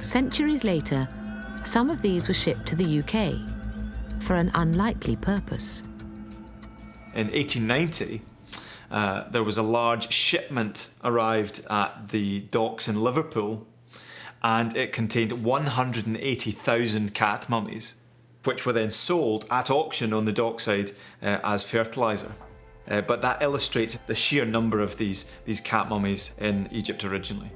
Centuries later, some of these were shipped to the UK for an unlikely purpose. In 1890, there was a large shipment arrived at the docks in Liverpool, and it contained 180,000 cat mummies, which were then sold at auction on the dockside as fertiliser. But that illustrates the sheer number of these cat mummies in Egypt originally.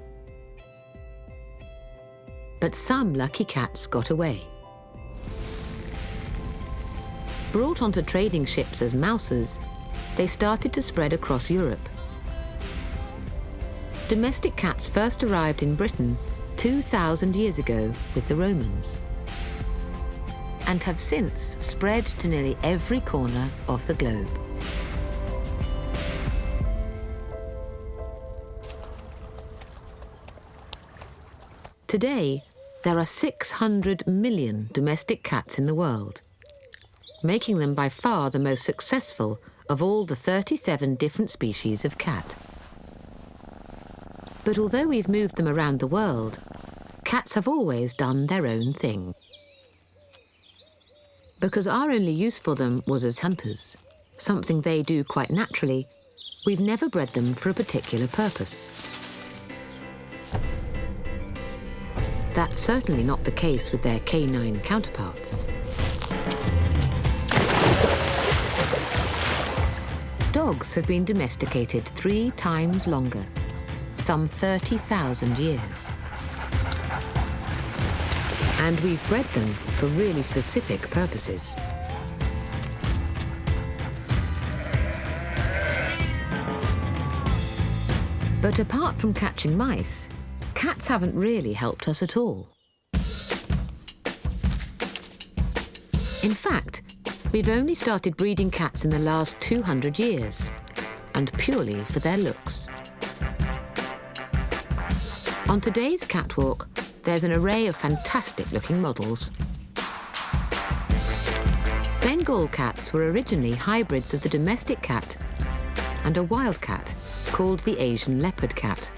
But some lucky cats got away. Brought onto trading ships as mousers, they started to spread across Europe. Domestic cats first arrived in Britain 2,000 years ago with the Romans, and have since spread to nearly every corner of the globe. Today, there are 600 million domestic cats in the world, making them by far the most successful of all the 37 different species of cat. But although we've moved them around the world, cats have always done their own thing. Because our only use for them was as hunters, something they do quite naturally, we've never bred them for a particular purpose. That's certainly not the case with their canine counterparts. Dogs have been domesticated 3 times longer, some 30,000 years. And we've bred them for really specific purposes. But apart from catching mice, cats haven't really helped us at all. In fact, we've only started breeding cats in the last 200 years, and purely for their looks. On today's catwalk, there's an array of fantastic-looking models. Bengal cats were originally hybrids of the domestic cat and a wild cat called the Asian leopard cat.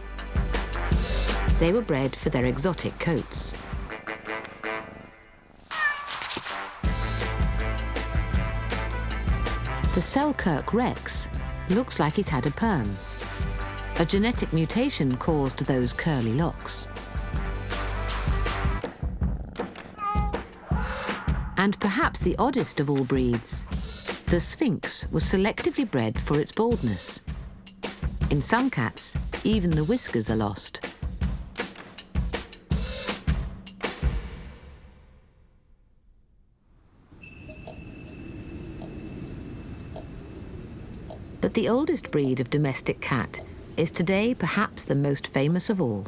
They were bred for their exotic coats. The Selkirk Rex looks like he's had a perm. A genetic mutation caused those curly locks. And perhaps the oddest of all breeds, the Sphinx was selectively bred for its baldness. In some cats, even the whiskers are lost. But the oldest breed of domestic cat is today perhaps the most famous of all.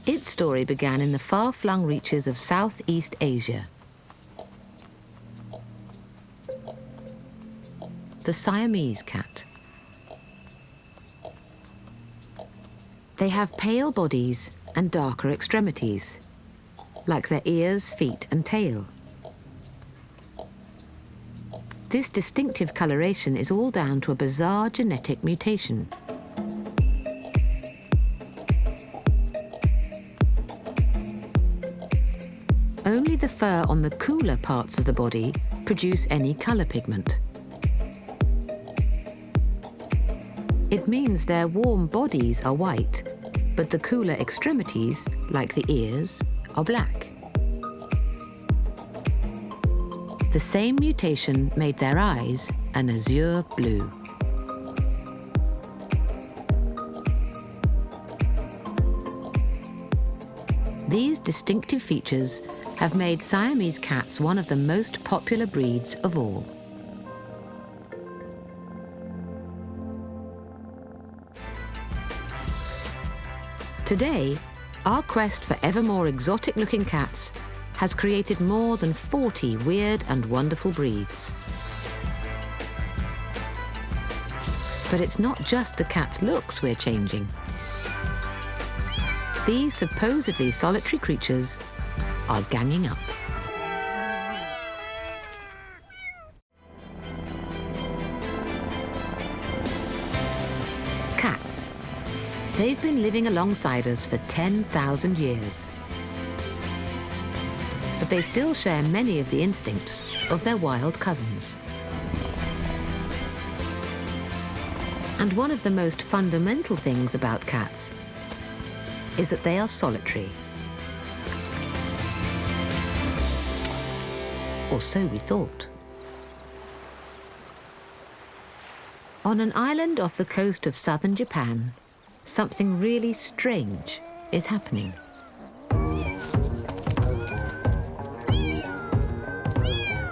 Its story began in the far-flung reaches of Southeast Asia. The Siamese cat. They have pale bodies and darker extremities, like their ears, feet, and tail. This distinctive coloration is all down to a bizarre genetic mutation. Only the fur on the cooler parts of the body produce any colour pigment. It means their warm bodies are white, but the cooler extremities, like the ears, are black. The same mutation made their eyes an azure blue. These distinctive features have made Siamese cats one of the most popular breeds of all. Today, our quest for ever more exotic-looking cats has created more than 40 weird and wonderful breeds. But it's not just the cat's looks we're changing. These supposedly solitary creatures are ganging up. Cats. They've been living alongside us for 10,000 years. But they still share many of the instincts of their wild cousins. And one of the most fundamental things about cats is that they are solitary. Or so we thought. On an island off the coast of southern Japan, something really strange is happening.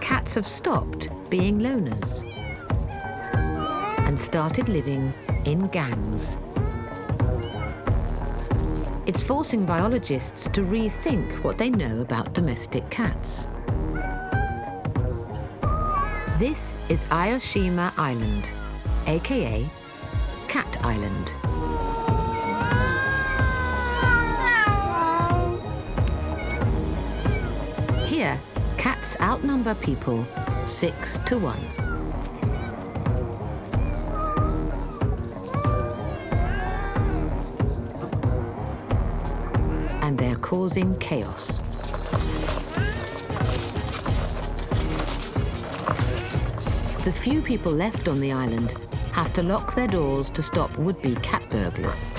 Cats have stopped being loners and started living in gangs. It's forcing biologists to rethink what they know about domestic cats. This is Aoshima Island, aka Cat Island. Here, cats outnumber people 6 to 1. And they're causing chaos. The few people left on the island have to lock their doors to stop would-be cat burglars.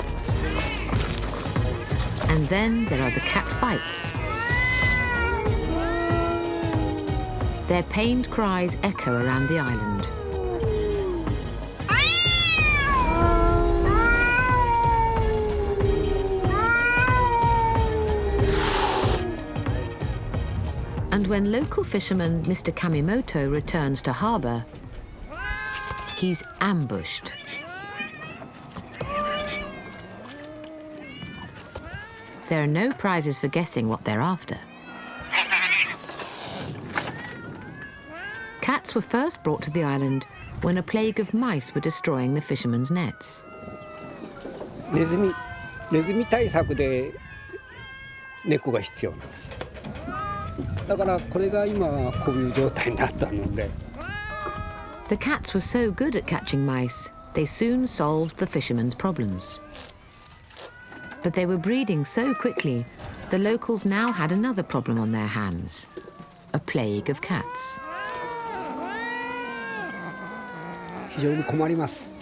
And then there are the cat fights. Their pained cries echo around the island. And when local fisherman Mr. Kamimoto returns to harbour, he's ambushed. There are no prizes for guessing what they're after. Cats were first brought to the island when a plague of mice were destroying the fishermen's nets. ネズミ対策で猫が必要なの。だからこれが今こういう状態になったので。The cats were so good at catching mice, they soon solved the fishermen's problems. But they were breeding so quickly, the locals now had another problem on their hands, a plague of cats. 非常に困ります。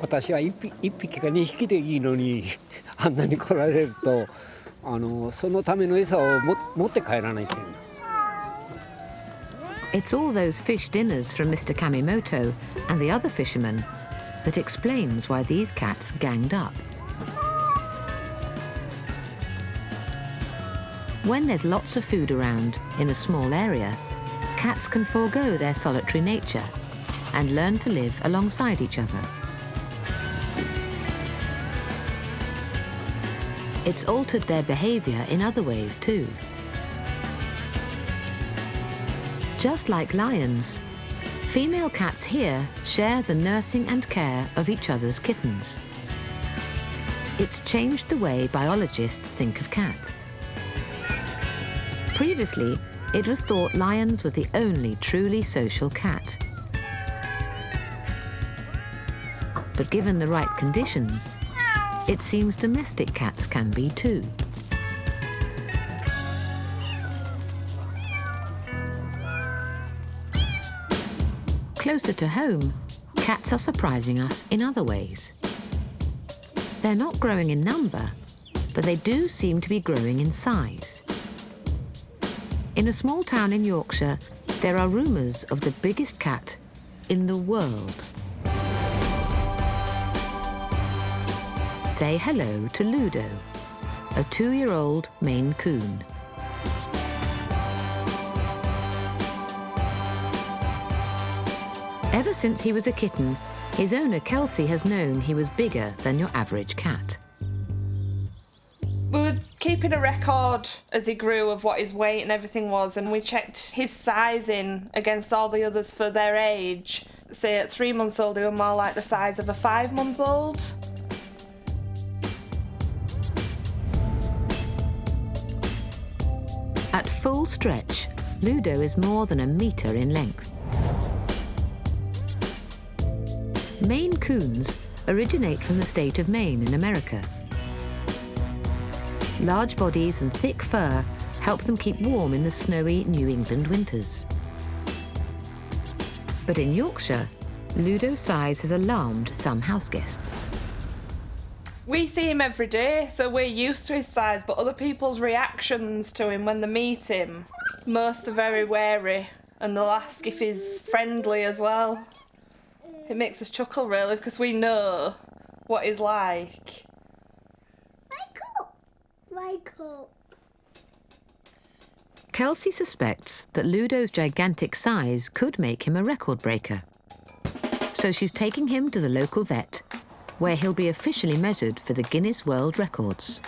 私は1匹か2匹でいいのにあんなに来られるとそのための餌を持って帰らないといけない。It's all those fish dinners from Mr. Kamimoto and the other fishermen that explains why these cats ganged up. When there's lots of food around in a small area, cats can forego their solitary nature and learn to live alongside each other. It's altered their behaviour in other ways too. Just like lions, female cats here share the nursing and care of each other's kittens. It's changed the way biologists think of cats. Previously, it was thought lions were the only truly social cat. But given the right conditions, it seems domestic cats can be too. Closer to home, cats are surprising us in other ways. They're not growing in number, but they do seem to be growing in size. In a small town in Yorkshire, there are rumours of the biggest cat in the world. Say hello to Ludo, a 2-year-old Maine Coon. Ever since he was a kitten, his owner Kelsey has known he was bigger than your average cat. We were keeping a record as he grew of what his weight and everything was, and we checked his sizing against all the others for their age. Say at 3 months old, he was more like the size of a 5-month-old. At full stretch, Ludo is more than a metre in length. Maine Coons originate from the state of Maine in America. Large bodies and thick fur help them keep warm in the snowy New England winters. But in Yorkshire, Ludo's size has alarmed some houseguests. We see him every day, so we're used to his size, but other people's reactions to him when they meet him, most are very wary, and they'll ask if he's friendly as well. It makes us chuckle, really, because we know what he's like. Michael. Kelsey suspects that Ludo's gigantic size could make him a record breaker. So she's taking him to the local vet, where he'll be officially measured for the Guinness World Records.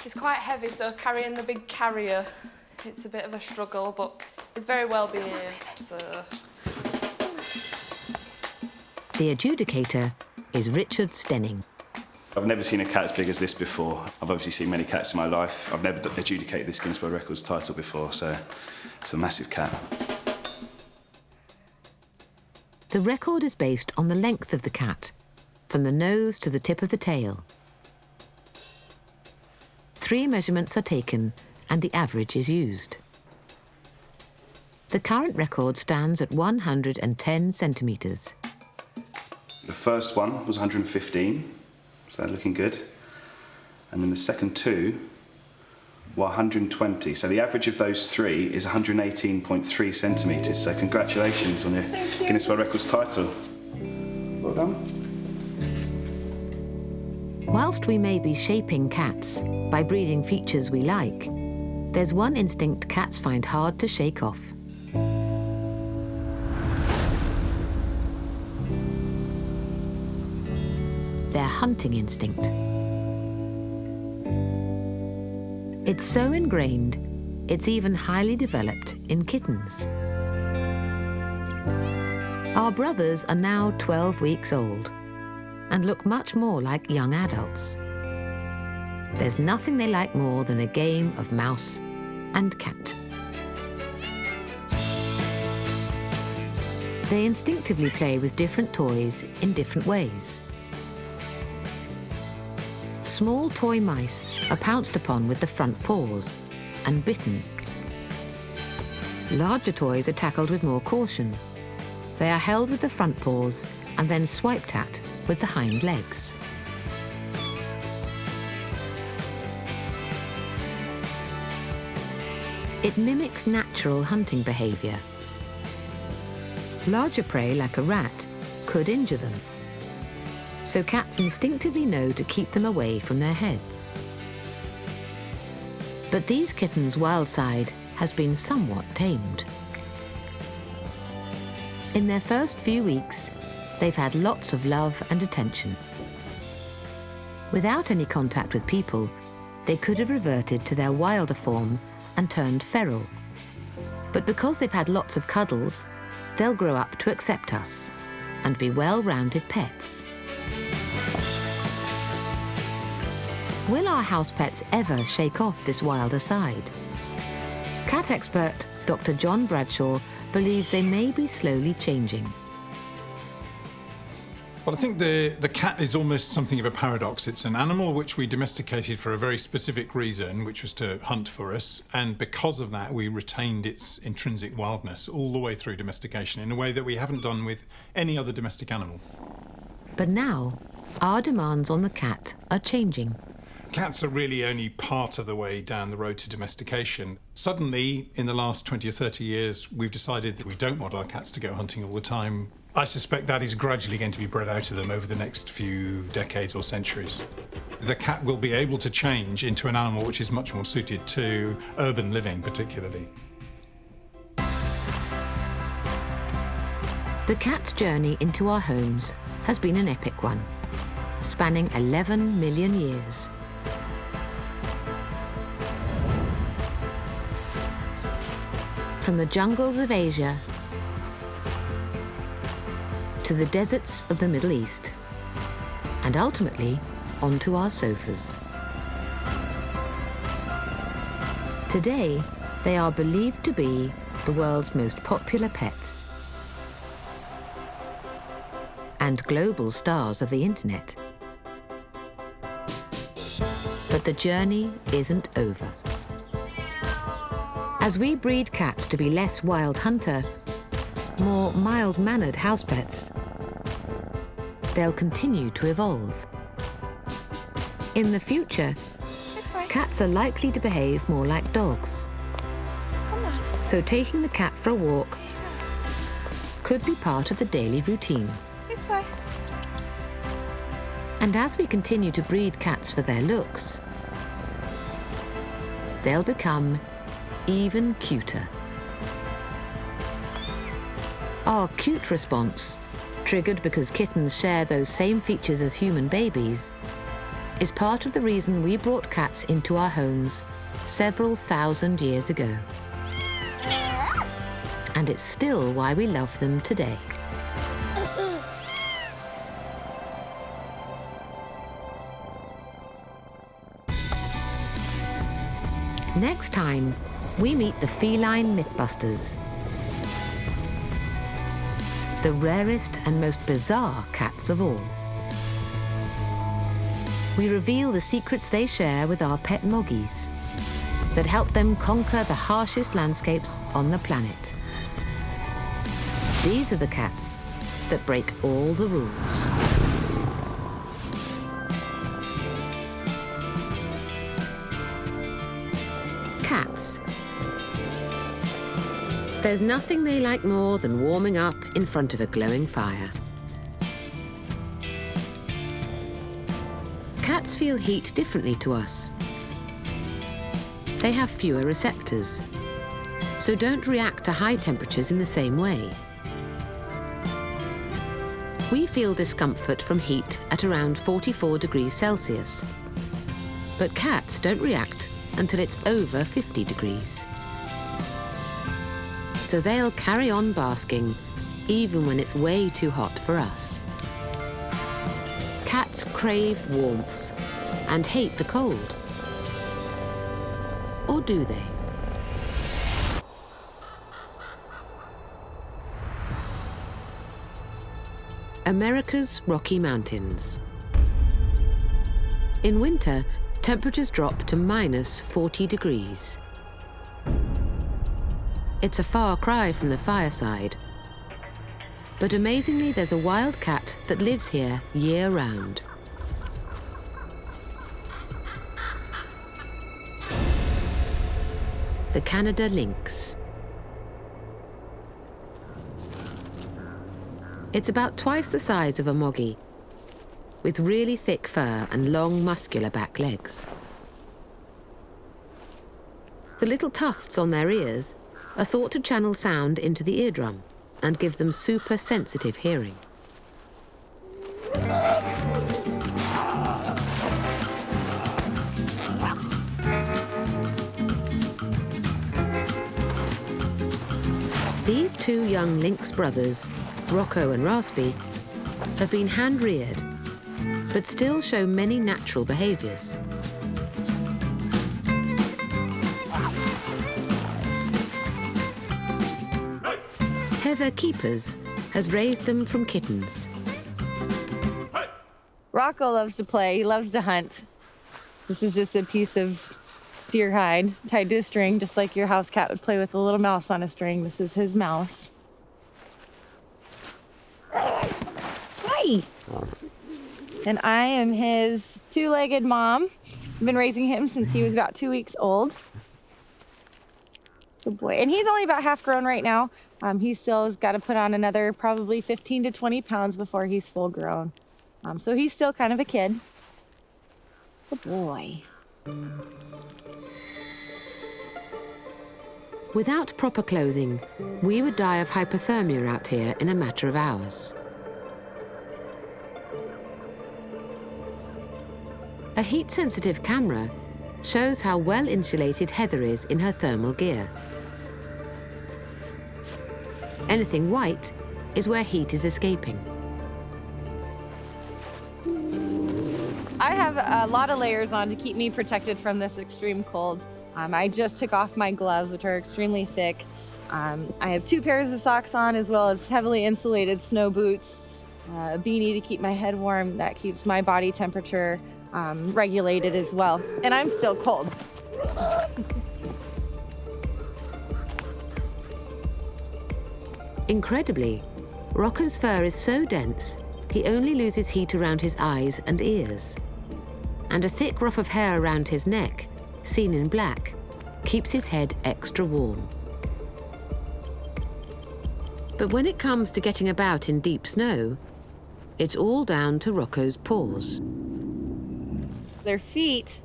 He's quite heavy, so carrying the big carrier, it's a bit of a struggle, but he's very well behaved, so... The adjudicator is Richard Stenning. I've never seen a cat as big as this before. I've obviously seen many cats in my life. I've never adjudicated this Guinness World Records title before, so it's a massive cat. The record is based on the length of the cat, from the nose to the tip of the tail. 3 measurements are taken and the average is used. The current record stands at 110 centimetres. The first one was 115, so looking good. And then the second two were 120. So the average of those three is 118.3 centimetres. So congratulations on your Guinness World Records title. Well done. Whilst we may be shaping cats by breeding features we like, there's one instinct cats find hard to shake off. Their hunting instinct. It's so ingrained, it's even highly developed in kittens. Our brothers are now 12 weeks old and look much more like young adults. There's nothing they like more than a game of mouse and cat. They instinctively play with different toys in different ways. Small toy mice are pounced upon with the front paws and bitten. Larger toys are tackled with more caution. They are held with the front paws and then swiped at with the hind legs. It mimics natural hunting behaviour. Larger prey, like a rat, could injure them. So cats instinctively know to keep them away from their head. But these kittens' wild side has been somewhat tamed. In their first few weeks, they've had lots of love and attention. Without any contact with people, they could have reverted to their wilder form and turned feral. But because they've had lots of cuddles, they'll grow up to accept us and be well-rounded pets. Will our house pets ever shake off this wilder side? Cat expert Dr. John Bradshaw believes they may be slowly changing. Well, I think the cat is almost something of a paradox. It's an animal which we domesticated for a very specific reason, which was to hunt for us, and because of that we retained its intrinsic wildness all the way through domestication in a way that we haven't done with any other domestic animal. But now, our demands on the cat are changing. Cats are really only part of the way down the road to domestication. Suddenly, in the last 20 or 30 years, we've decided that we don't want our cats to go hunting all the time. I suspect that is gradually going to be bred out of them over the next few decades or centuries. The cat will be able to change into an animal which is much more suited to urban living, particularly. The cat's journey into our homes has been an epic one, spanning 11 million years. From the jungles of Asia to the deserts of the Middle East, and ultimately onto our sofas. Today, they are believed to be the world's most popular pets and global stars of the internet. But the journey isn't over. As we breed cats to be less wild hunter, more mild-mannered house pets, they'll continue to evolve. In the future, cats are likely to behave more like dogs. Come on. So taking the cat for a walk could be part of the daily routine. This way. And as we continue to breed cats for their looks, they'll become even cuter. Our cute response, triggered because kittens share those same features as human babies, is part of the reason we brought cats into our homes several thousand years ago. And it's still why we love them today. Next time, we meet the feline mythbusters, the rarest and most bizarre cats of all. We reveal the secrets they share with our pet moggies that help them conquer the harshest landscapes on the planet. These are the cats that break all the rules. Cats. There's nothing they like more than warming up in front of a glowing fire. Cats feel heat differently to us. They have fewer receptors, so don't react to high temperatures in the same way. We feel discomfort from heat at around 44 degrees Celsius, but cats don't react until it's over 50 degrees. So they'll carry on basking, even when it's way too hot for us. Cats crave warmth and hate the cold. Or do they? America's Rocky Mountains. In winter, temperatures drop to minus 40 degrees. It's a far cry from the fireside. But amazingly, there's a wild cat that lives here year-round. The Canada lynx. It's about twice the size of a moggy, with really thick fur and long, muscular back legs. The little tufts on their ears are thought to channel sound into the eardrum and give them super sensitive hearing. These two young lynx brothers, Rocco and Raspy, have been hand-reared, but still show many natural behaviours. Heather Keepers has raised them from kittens. Rocco loves to play, he loves to hunt. This is just a piece of deer hide tied to a string, just like your house cat would play with a little mouse on a string. This is his mouse. Hi! And I am his two-legged mom. I've been raising him since he was about 2 weeks old. Good boy. And he's only about half grown right now. He still has got to put on another probably 15 to 20 pounds before he's full grown. So he's still kind of a kid. Good boy. Without proper clothing, we would die of hypothermia out here in a matter of hours. A heat-sensitive camera shows how well insulated Heather is in her thermal gear. Anything white is where heat is escaping. I have a lot of layers on to keep me protected from this extreme cold. I just took off my gloves, which are extremely thick. I have 2 pairs of socks on, as well as heavily insulated snow boots, a beanie to keep my head warm. That keeps my body temperature regulated as well. And I'm still cold. Incredibly, Rocco's fur is so dense, he only loses heat around his eyes and ears. And a thick ruff of hair around his neck, seen in black, keeps his head extra warm. But when it comes to getting about in deep snow, it's all down to Rocco's paws. Their feet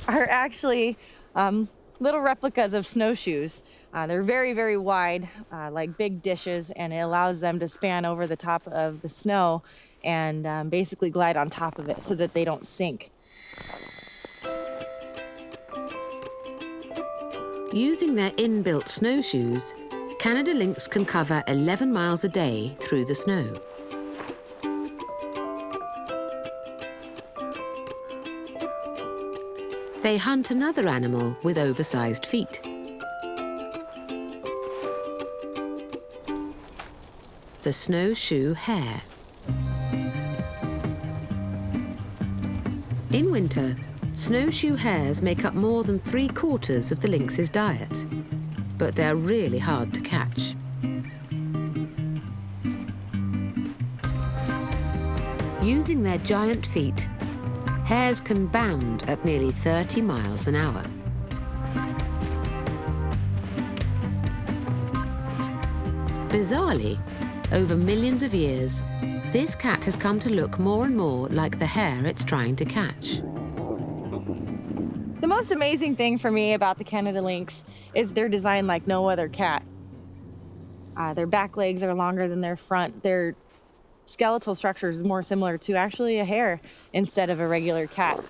are actually little replicas of snowshoes. They're very, very wide, like big dishes, and it allows them to span over the top of the snow and basically glide on top of it so that they don't sink. Using their inbuilt snowshoes, Canada lynx can cover 11 miles a day through the snow. They hunt another animal with oversized feet. The snowshoe hare. In winter, snowshoe hares make up more than 3/4 of the lynx's diet, but they're really hard to catch. Using their giant feet, hares can bound at nearly 30 miles an hour. Bizarrely, over millions of years, this cat has come to look more and more like the hare it's trying to catch. The most amazing thing for me about the Canada lynx is they're designed like no other cat. Their back legs are longer than their front. Their skeletal structure is more similar to actually a hare instead of a regular cat.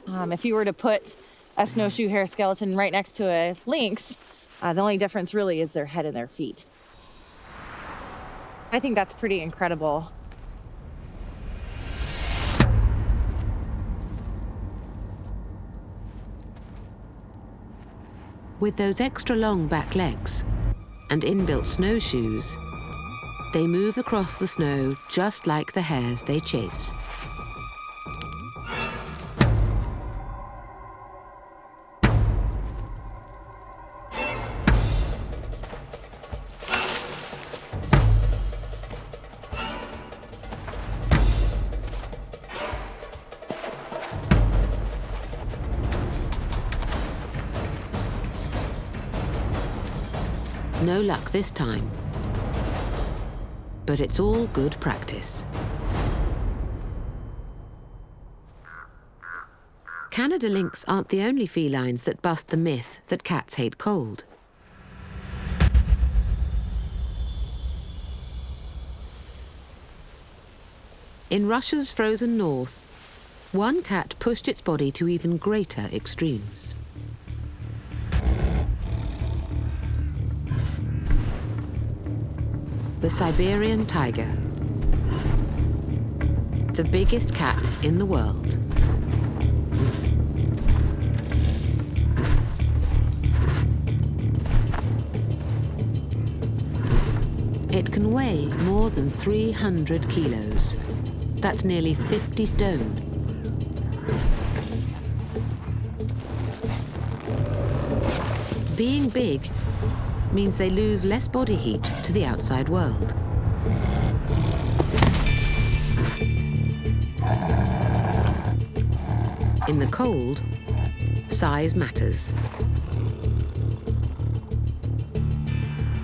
If you were to put a snowshoe hare skeleton right next to a lynx, the only difference really is their head and their feet. I think that's pretty incredible. With those extra long back legs and inbuilt snowshoes, they move across the snow just like the hares they chase. No luck this time, but it's all good practice. Canada lynx aren't the only felines that bust the myth that cats hate cold. In Russia's frozen north, one cat pushed its body to even greater extremes. The Siberian tiger, the biggest cat in the world. It can weigh more than 300 kilos. That's nearly 50 stone. Being big means they lose less body heat to the outside world. In the cold, size matters.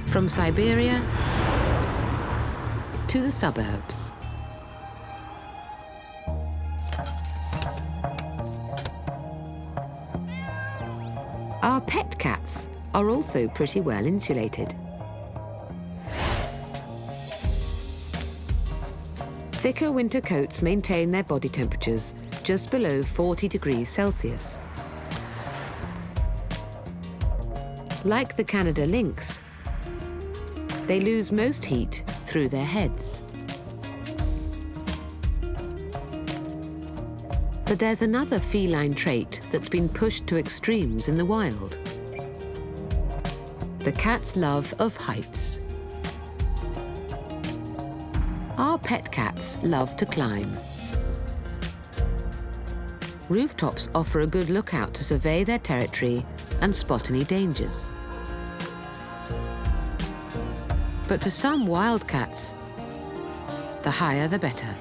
From Siberia to the suburbs. Our pet cats are also pretty well insulated. Thicker winter coats maintain their body temperatures just below 40 degrees Celsius. Like the Canada lynx, they lose most heat through their heads. But there's another feline trait that's been pushed to extremes in the wild. The cat's love of heights. Our pet cats love to climb. Rooftops offer a good lookout to survey their territory and spot any dangers. But for some wild cats, the higher the better.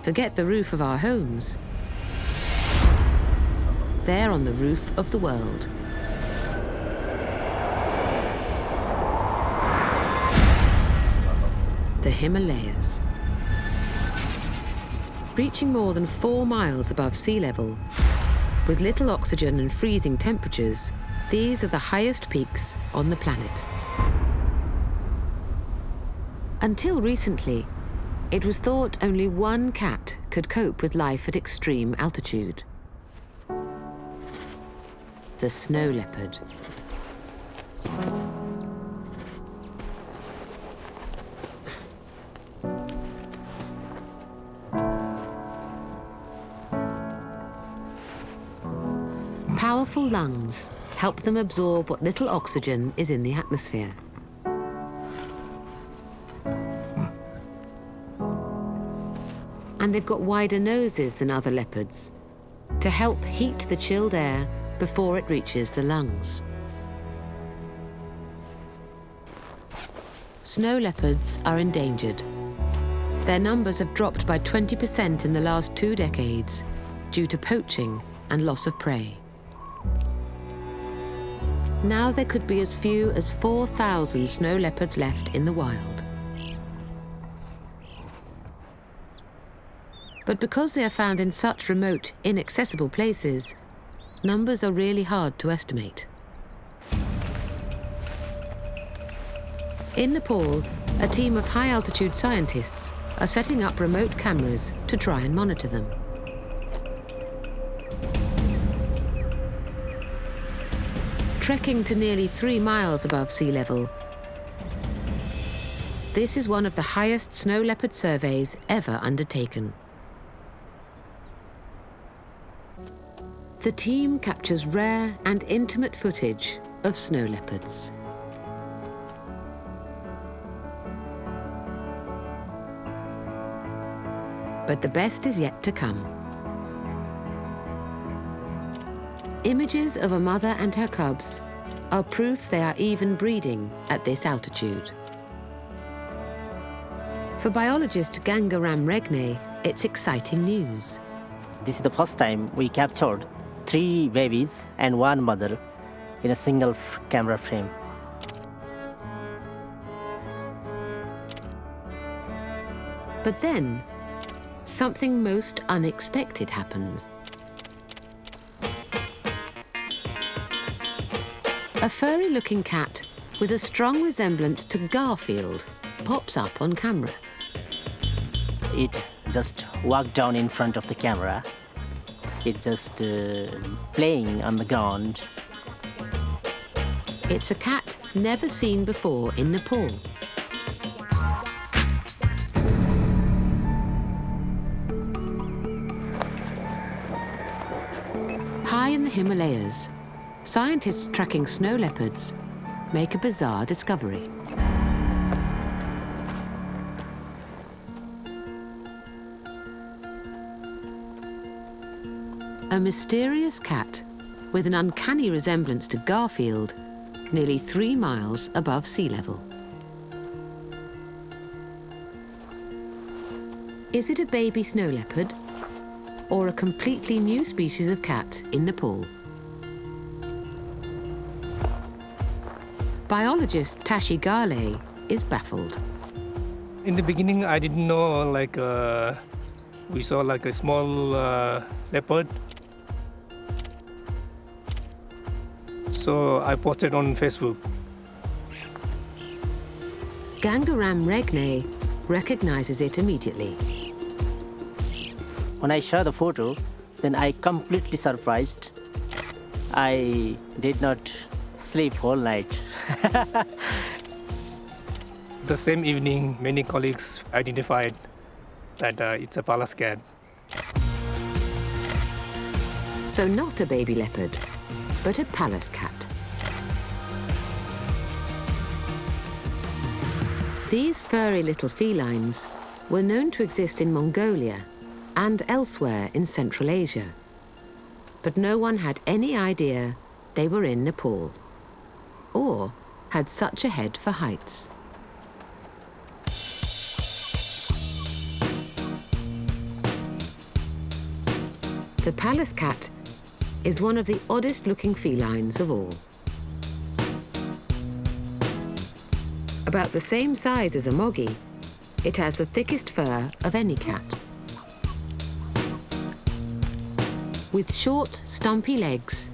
Forget the roof of our homes. They're on the roof of the world. The Himalayas. Reaching more than 4 miles above sea level, with little oxygen and freezing temperatures, these are the highest peaks on the planet. Until recently, it was thought only one cat could cope with life at extreme altitude. The snow leopard. Powerful lungs help them absorb what little oxygen is in the atmosphere. And they've got wider noses than other leopards to help heat the chilled air before it reaches the lungs. Snow leopards are endangered, Their numbers have dropped by 20% in the last 2 decades due to poaching and loss of prey. Now there could be as few as 4,000 snow leopards left in the wild. But because they are found in such remote, inaccessible places, numbers are really hard to estimate. In Nepal, a team of high-altitude scientists are setting up remote cameras to try and monitor them. Trekking to nearly 3 miles above sea level, this is one of the highest snow leopard surveys ever undertaken. The team captures rare and intimate footage of snow leopards. But the best is yet to come. Images of a mother and her cubs are proof they are even breeding at this altitude. For biologist Gangaram Regne, it's exciting news. This is the first time we captured 3 babies and 1 mother in a single camera frame. But then, something most unexpected happens. A furry-looking cat with a strong resemblance to Garfield pops up on camera. It just walked down in front of the camera. It just playing on the ground. It's a cat never seen before in Nepal. High in the Himalayas, scientists tracking snow leopards make a bizarre discovery. A mysterious cat with an uncanny resemblance to Garfield, nearly 3 miles above sea level. Is it a baby snow leopard or a completely new species of cat in Nepal? Biologist Tashi Gale is baffled. In the beginning, I didn't know, we saw a small leopard. So I posted on Facebook. Gangaram Regne recognizes it immediately. When I saw the photo, then I completely surprised. I did not sleep all night. The same evening, many colleagues identified that it's a Pallas cat. So not a baby leopard, but a Pallas cat. These furry little felines were known to exist in Mongolia and elsewhere in Central Asia. But no one had any idea they were in Nepal, or had such a head for heights. The Pallas cat is one of the oddest-looking felines of all. About the same size as a moggy, it has the thickest fur of any cat. With short, stumpy legs,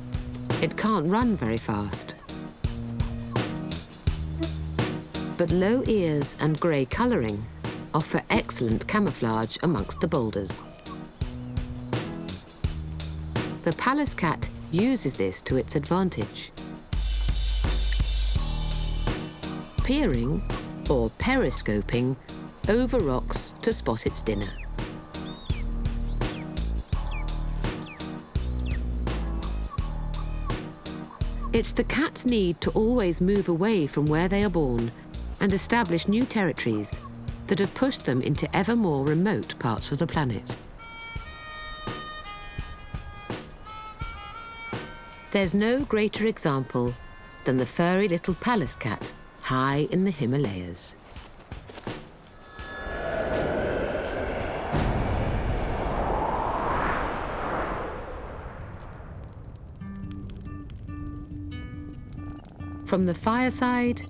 it can't run very fast. But low ears and grey colouring offer excellent camouflage amongst the boulders. The Pallas cat uses this to its advantage. Peering, or periscoping, over rocks to spot its dinner. It's the cat's need to always move away from where they are born and establish new territories that have pushed them into ever more remote parts of the planet. There's no greater example than the furry little Pallas cat high in the Himalayas. From the fireside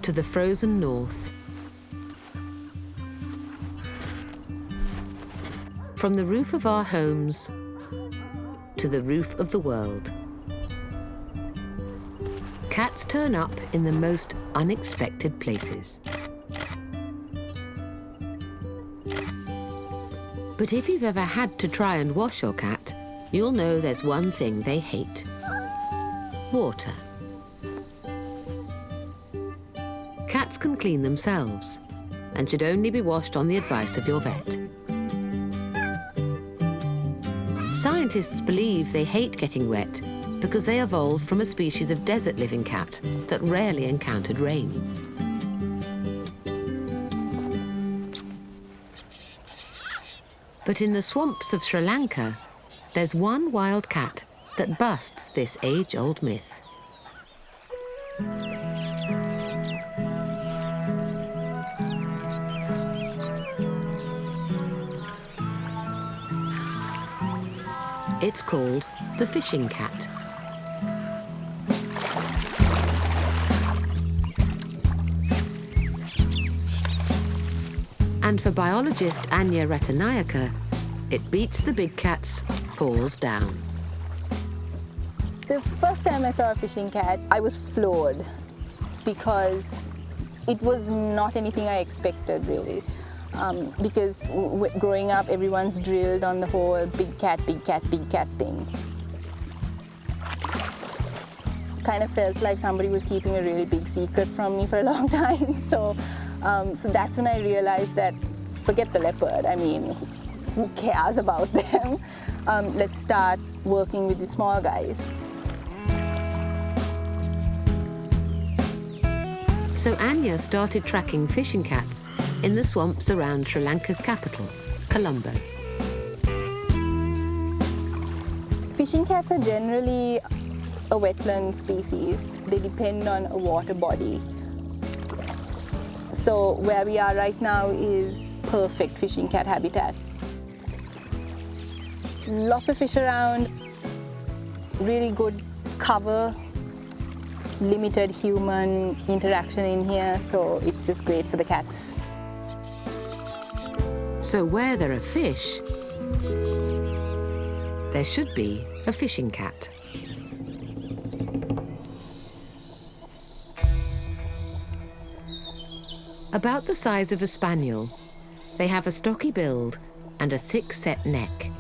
to the frozen north, from the roof of our homes to the roof of the world, cats turn up in the most unexpected places. But if you've ever had to try and wash your cat, you'll know there's one thing they hate: water. Cats can clean themselves and should only be washed on the advice of your vet. Scientists believe they hate getting wet because they evolved from a species of desert-living cat that rarely encountered rain. But in the swamps of Sri Lanka, there's one wild cat that busts this age-old myth. It's called the fishing cat. And for biologist Anya Ratanayake, it beats the big cats paws down. The first time I saw a fishing cat, I was floored because it was not anything I expected, really. Because growing up, everyone's drilled on the whole big cat thing. Kind of felt like somebody was keeping a really big secret from me for a long time. So that's when I realized that forget the leopard. I mean, who cares about them? Let's start working with the small guys. So Anya started tracking fishing cats in the swamps around Sri Lanka's capital, Colombo. Fishing cats are generally a wetland species. They depend on a water body. So where we are right now is perfect fishing cat habitat. Lots of fish around, really good cover, limited human interaction in here, so it's just great for the cats. So where there are fish, there should be a fishing cat. About the size of a spaniel, they have a stocky build and a thick-set neck.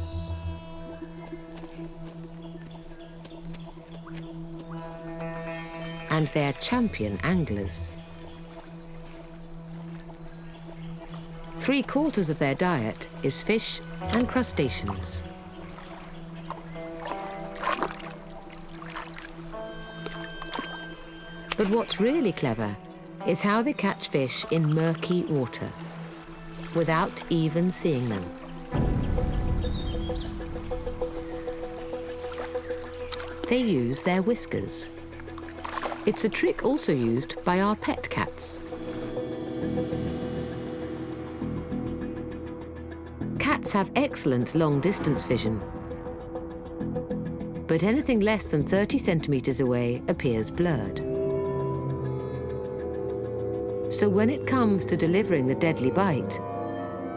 And they're champion anglers. 3/4 of their diet is fish and crustaceans. But what's really clever is how they catch fish in murky water, without even seeing them. They use their whiskers. It's a trick also used by our pet cats. Cats have excellent long-distance vision, but anything less than 30 centimeters away appears blurred. So when it comes to delivering the deadly bite,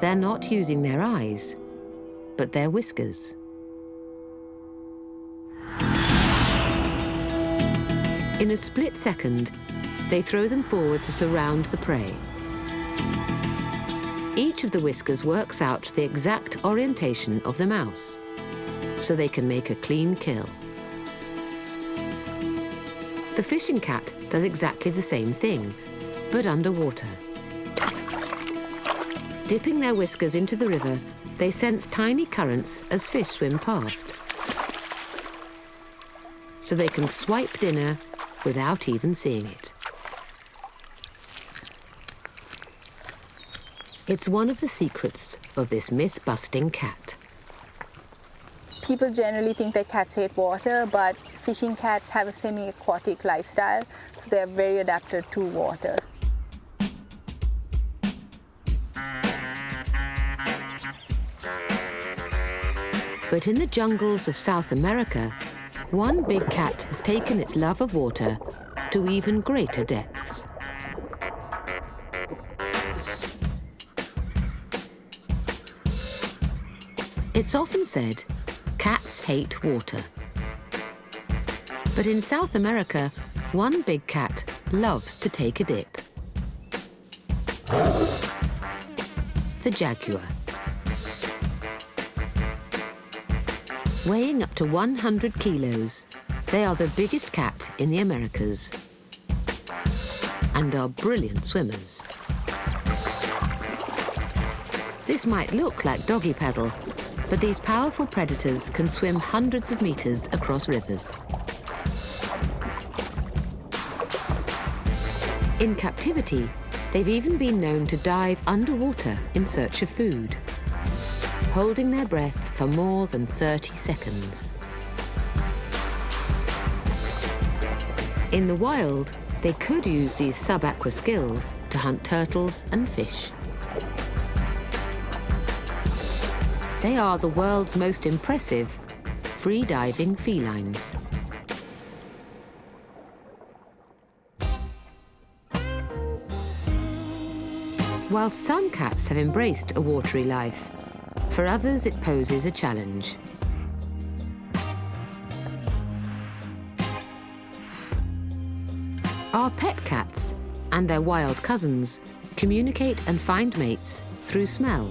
they're not using their eyes, but their whiskers. In a split second, they throw them forward to surround the prey. Each of the whiskers works out the exact orientation of the mouse, so they can make a clean kill. The fishing cat does exactly the same thing, but underwater. Dipping their whiskers into the river, they sense tiny currents as fish swim past, so they can swipe dinner without even seeing it. It's one of the secrets of this myth-busting cat. People generally think that cats hate water, but fishing cats have a semi-aquatic lifestyle, so they're very adapted to water. But in the jungles of South America, one big cat has taken its love of water to even greater depths. It's often said, cats hate water. But in South America, one big cat loves to take a dip. The jaguar. Weighing up to 100 kilos, they are the biggest cat in the Americas and are brilliant swimmers. This might look like doggy paddle, but these powerful predators can swim hundreds of meters across rivers. In captivity, they've even been known to dive underwater in search of food, holding their breath for more than 30 seconds. In the wild, they could use these sub-aqua skills to hunt turtles and fish. They are the world's most impressive free-diving felines. While some cats have embraced a watery life, for others it poses a challenge. Our pet cats and their wild cousins communicate and find mates through smell.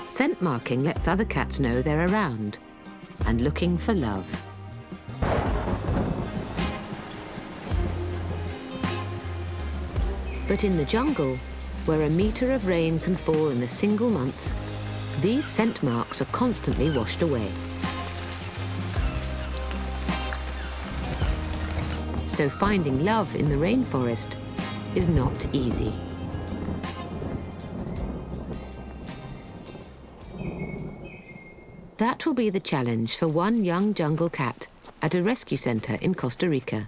Scent marking lets other cats know they're around and looking for love. But in the jungle, where a metre of rain can fall in a single month, these scent marks are constantly washed away. So finding love in the rainforest is not easy. That will be the challenge for one young jungle cat at a rescue centre in Costa Rica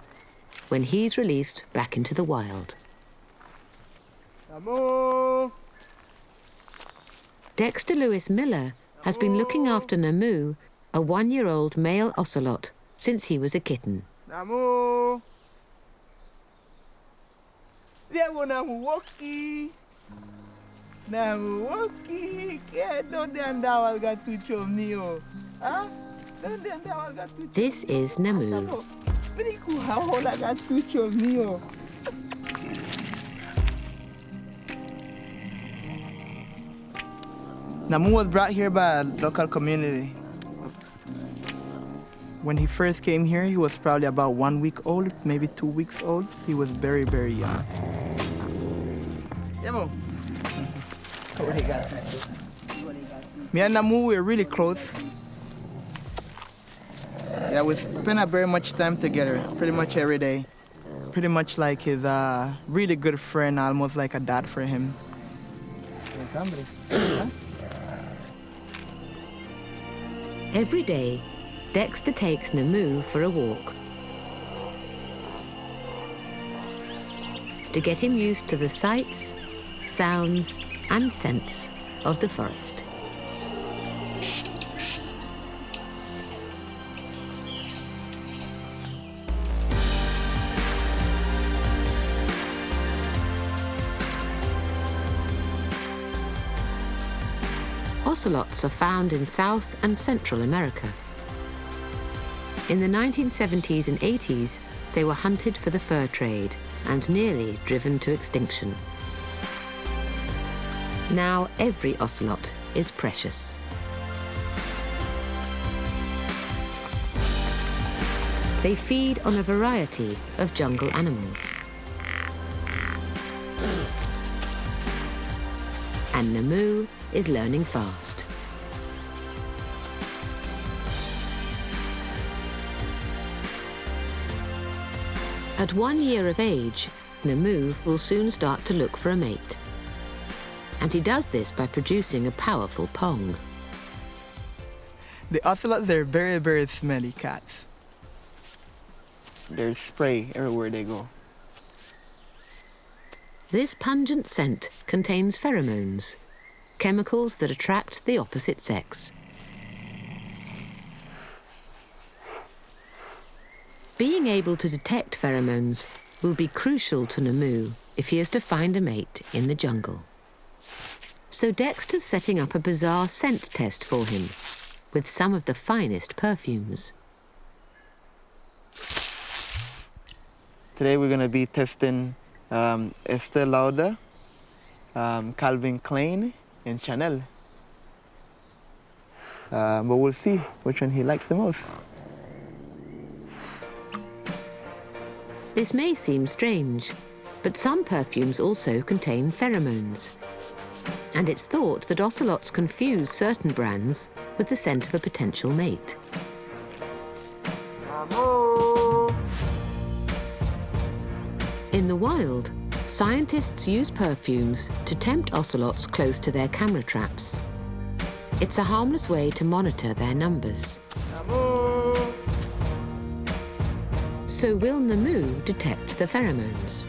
when he's released back into the wild. Dexter Lewis Miller has been looking after Namu, a one-year-old male ocelot, since he was a kitten. Namu! Namu Woki! Namu Woki! This is Namu. Namu was brought here by a local community. When he first came here, he was probably about 1 week old, maybe 2 weeks old. He was very, very young. Me and Namu, we're really close. Yeah, we spend very much time together, pretty much every day. Pretty much like his really good friend, almost like a dad for him. Every day, Dexter takes Namu for a walk to get him used to the sights, sounds, and scents of the forest. Ocelots are found in South and Central America. In the 1970s and 80s, they were hunted for the fur trade and nearly driven to extinction. Now every ocelot is precious. They feed on a variety of jungle animals. And Namu is learning fast. At 1 year of age, Namu will soon start to look for a mate. And he does this by producing a powerful pong. The ocelots, they're very, very smelly cats. There's spray everywhere they go. This pungent scent contains pheromones, chemicals that attract the opposite sex. Being able to detect pheromones will be crucial to Namu if he is to find a mate in the jungle. So Dexter's setting up a bizarre scent test for him, with some of the finest perfumes. Today we're going to be testing Estee Lauder, Calvin Klein, and Chanel. But we'll see which one he likes the most. This may seem strange, but some perfumes also contain pheromones. And it's thought that ocelots confuse certain brands with the scent of a potential mate. In the wild, scientists use perfumes to tempt ocelots close to their camera traps. It's a harmless way to monitor their numbers. So will Namu detect the pheromones?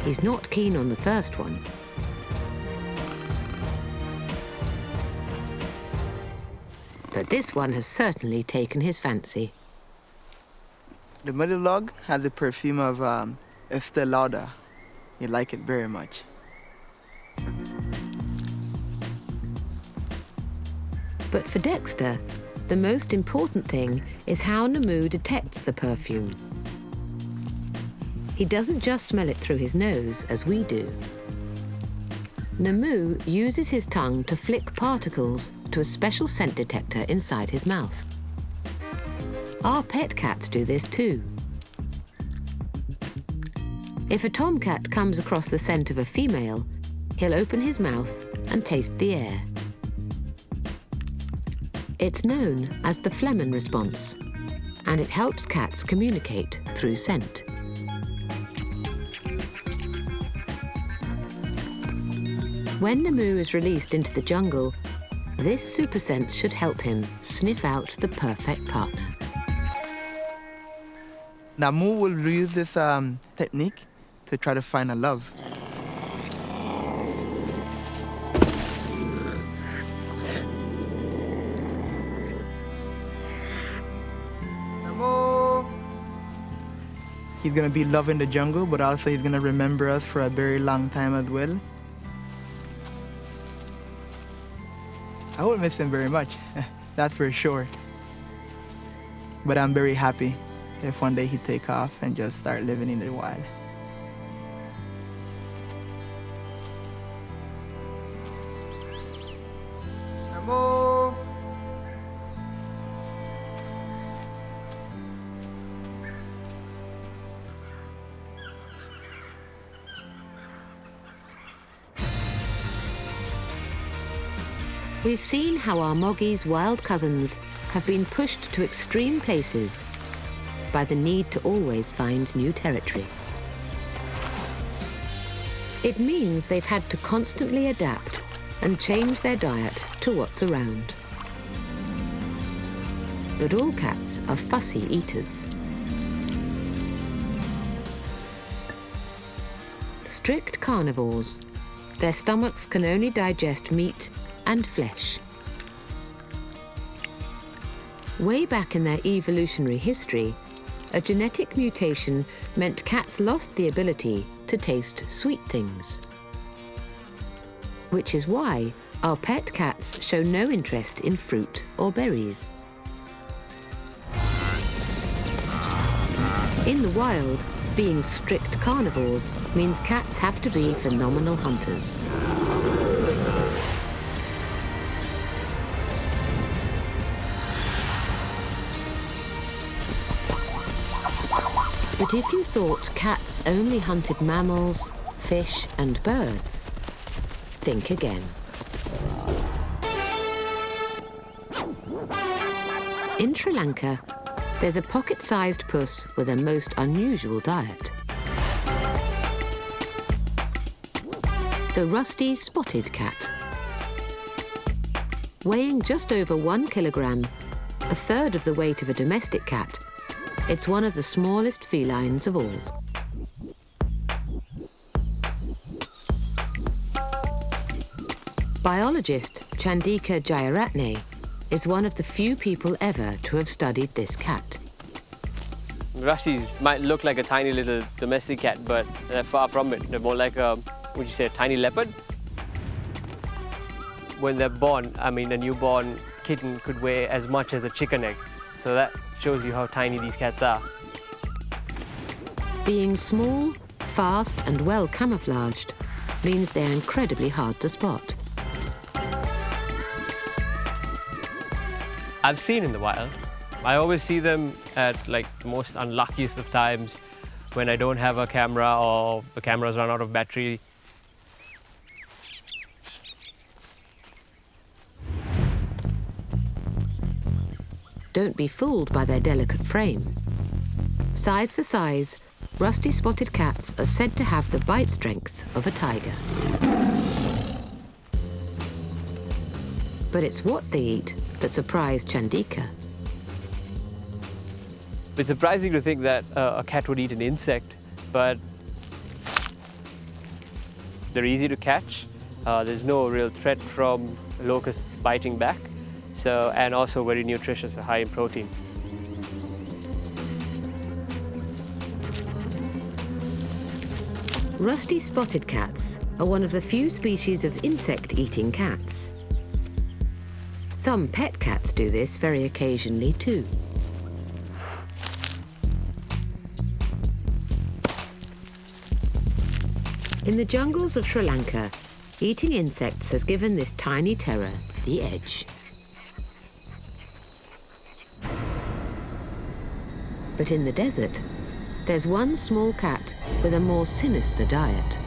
He's not keen on the first one. But this one has certainly taken his fancy. The middle dog had the perfume of Estee Lauder. You like it very much. But for Dexter, the most important thing is how Namu detects the perfume. He doesn't just smell it through his nose, as we do. Namu uses his tongue to flick particles to a special scent detector inside his mouth. Our pet cats do this too. If a tomcat comes across the scent of a female, he'll open his mouth and taste the air. It's known as the Flehmen response, and it helps cats communicate through scent. When Namu is released into the jungle, this super sense should help him sniff out the perfect partner. Namu will use this technique to try to find a love. Namu! He's gonna be loving the jungle, but also he's gonna remember us for a very long time as well. I will miss him very much, that's for sure. But I'm very happy if one day he take off and just start living in the wild. Namu! We've seen how our Moggy's wild cousins have been pushed to extreme places by the need to always find new territory. It means they've had to constantly adapt and change their diet to what's around. But all cats are fussy eaters. Strict carnivores, their stomachs can only digest meat and flesh. Way back in their evolutionary history, a genetic mutation meant cats lost the ability to taste sweet things. Which is why our pet cats show no interest in fruit or berries. In the wild, being strict carnivores means cats have to be phenomenal hunters. But if you thought cats only hunted mammals, fish and birds, think again. In Sri Lanka, there's a pocket-sized puss with a most unusual diet. The rusty spotted cat. Weighing just over 1 kilogram, a third of the weight of a domestic cat, it's one of the smallest felines of all. Biologist Chandika Jayaratne is one of the few people ever to have studied this cat. Russies might look like a tiny little domestic cat, but they're far from it. They're more like a, would you say, a tiny leopard? When they're born, I mean, a newborn kitten could weigh as much as a chicken egg. So that shows you how tiny these cats are. Being small, fast and well camouflaged means they're incredibly hard to spot. I've seen in the wild. I always see them at like the most unluckiest of times when I don't have a camera or the camera's run out of battery. Don't be fooled by their delicate frame. Size for size, rusty spotted cats are said to have the bite strength of a tiger. But it's what they eat that surprised Chandika. It's surprising to think that a cat would eat an insect, but they're easy to catch. There's no real threat from locusts biting back. So, and also very nutritious, high in protein. Rusty spotted cats are one of the few species of insect-eating cats. Some pet cats do this very occasionally too. In the jungles of Sri Lanka, eating insects has given this tiny terror the edge. But in the desert, there's one small cat with a more sinister diet.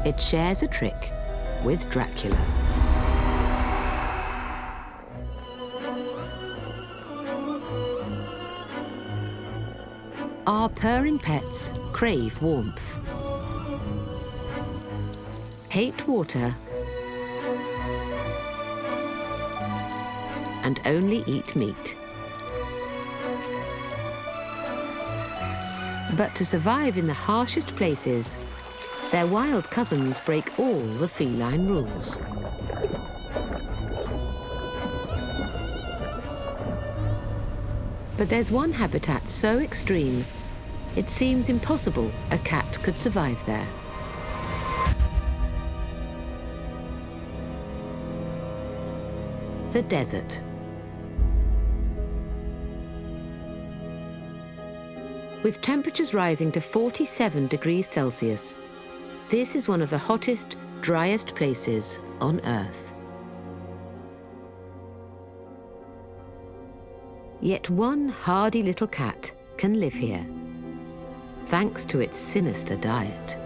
It shares a trick with Dracula. Our purring pets crave warmth, hate water, and only eat meat. But to survive in the harshest places, their wild cousins break all the feline rules. But there's one habitat so extreme, it seems impossible a cat could survive there. The desert. With temperatures rising to 47 degrees Celsius, this is one of the hottest, driest places on Earth. Yet one hardy little cat can live here, thanks to its sinister diet.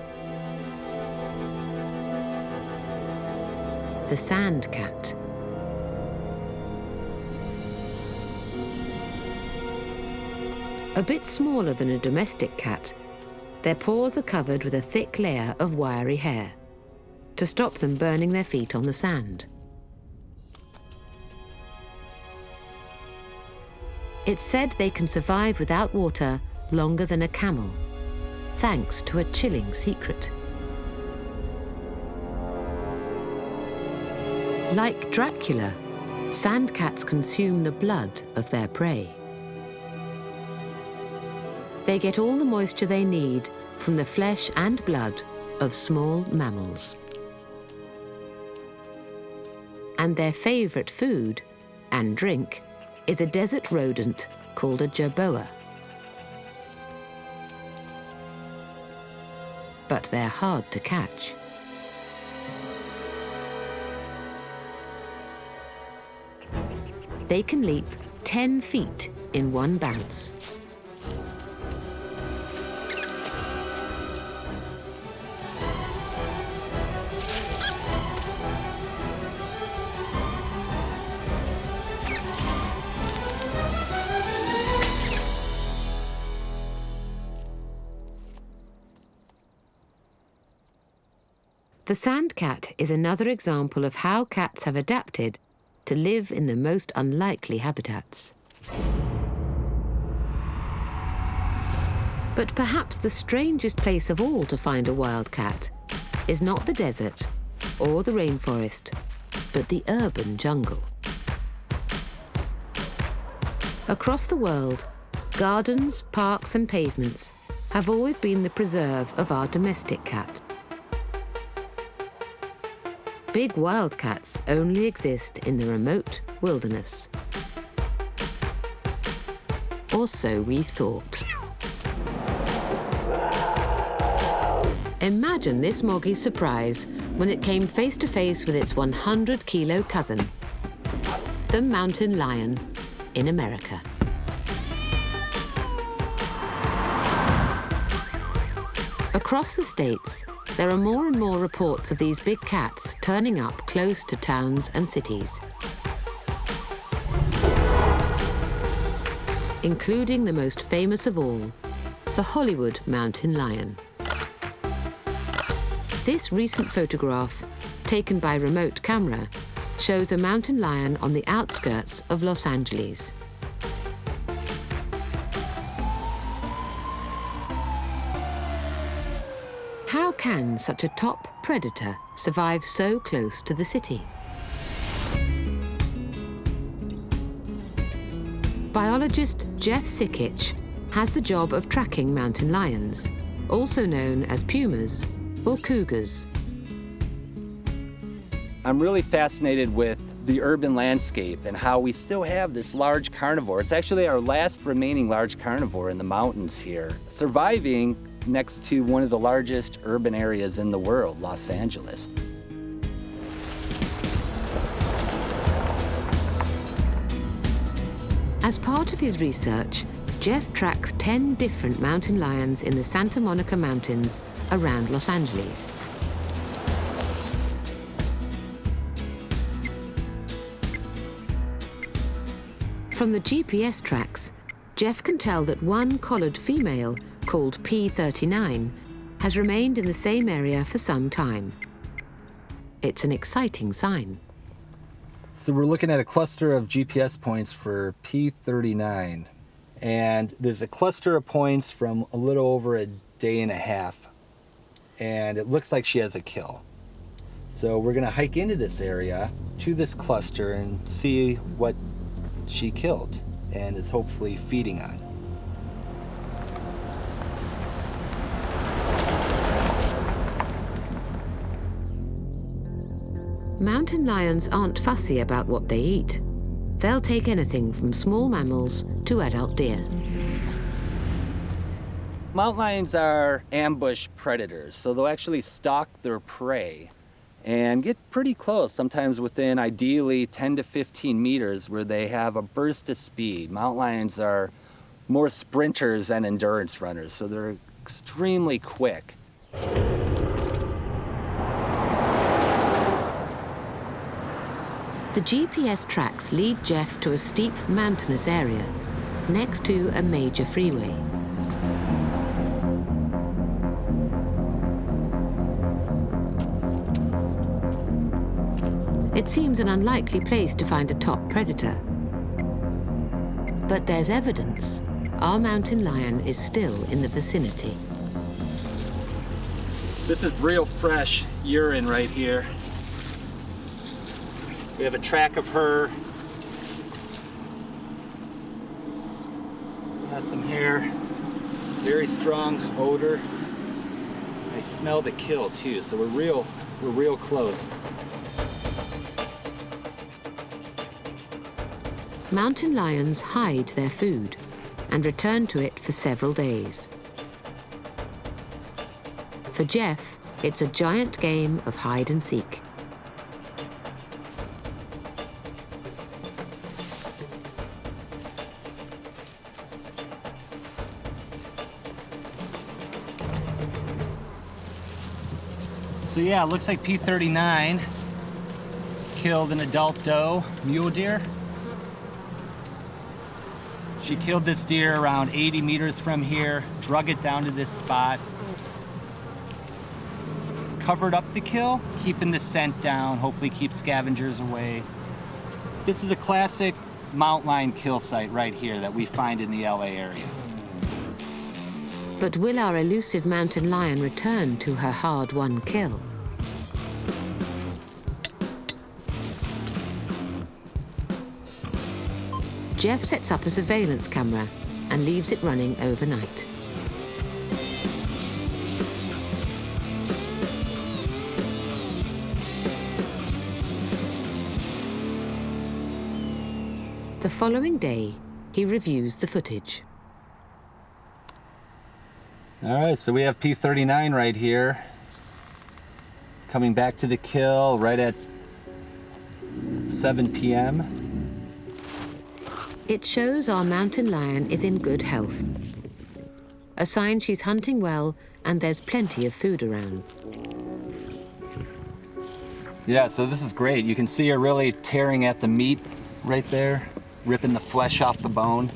The sand cat. A bit smaller than a domestic cat, their paws are covered with a thick layer of wiry hair to stop them burning their feet on the sand. It's said they can survive without water longer than a camel, thanks to a chilling secret. Like Dracula, sand cats consume the blood of their prey. They get all the moisture they need from the flesh and blood of small mammals. And their favorite food and drink is a desert rodent called a jerboa. But they're hard to catch. They can leap 10 feet in one bounce. The sand cat is another example of how cats have adapted to live in the most unlikely habitats. But perhaps the strangest place of all to find a wildcat is not the desert or the rainforest, but the urban jungle. Across the world, gardens, parks and pavements have always been the preserve of our domestic cat. Big wildcats only exist in the remote wilderness. Or so we thought. Imagine this Moggie's surprise when it came face to face with its 100-kilo cousin, the mountain lion in America. Across the states, there are more and more reports of these big cats turning up close to towns and cities, including the most famous of all, the Hollywood mountain lion. This recent photograph, taken by remote camera, shows a mountain lion on the outskirts of Los Angeles. How can such a top predator survive so close to the city? Biologist Jeff Sikich has the job of tracking mountain lions, also known as pumas or cougars. I'm really fascinated with the urban landscape and how we still have this large carnivore. It's actually our last remaining large carnivore in the mountains here, surviving next to one of the largest urban areas in the world, Los Angeles. As part of his research, Jeff tracks 10 different mountain lions in the Santa Monica Mountains around Los Angeles. From the GPS tracks, Jeff can tell that one collared female, called P39, has remained in the same area for some time. It's an exciting sign. So we're looking at a cluster of GPS points for P39. And there's a cluster of points from a little over a day and a half. And it looks like she has a kill. So we're gonna hike into this area, to this cluster, and see what she killed and is hopefully feeding on. Mountain lions aren't fussy about what they eat. They'll take anything from small mammals to adult deer. Mountain lions are ambush predators, so they'll actually stalk their prey and get pretty close, sometimes within ideally 10 to 15 meters, where they have a burst of speed. Mountain lions are more sprinters than endurance runners, so they're extremely quick. The GPS tracks lead Jeff to a steep mountainous area next to a major freeway. It seems an unlikely place to find a top predator. But there's evidence our mountain lion is still in the vicinity. This is real fresh urine right here. We have a track of her. Has some hair. Very strong odor. I smell the kill too, so we're real close. Mountain lions hide their food and return to it for several days. For Jeff, it's a giant game of hide and seek. So yeah, it looks like P39 killed an adult doe mule deer. She killed this deer around 80 meters from here, drug it down to this spot, covered up the kill, keeping the scent down, hopefully keep scavengers away. This is a classic mountain lion kill site right here that we find in the LA area. But will our elusive mountain lion return to her hard-won kill? Jeff sets up a surveillance camera and leaves it running overnight. The following day, he reviews the footage. All right, so we have P39 right here, coming back to the kill right at 7 p.m. It shows our mountain lion is in good health. A sign she's hunting well and there's plenty of food around. Yeah, so this is great. You can see her really tearing at the meat right there, ripping the flesh off the bone.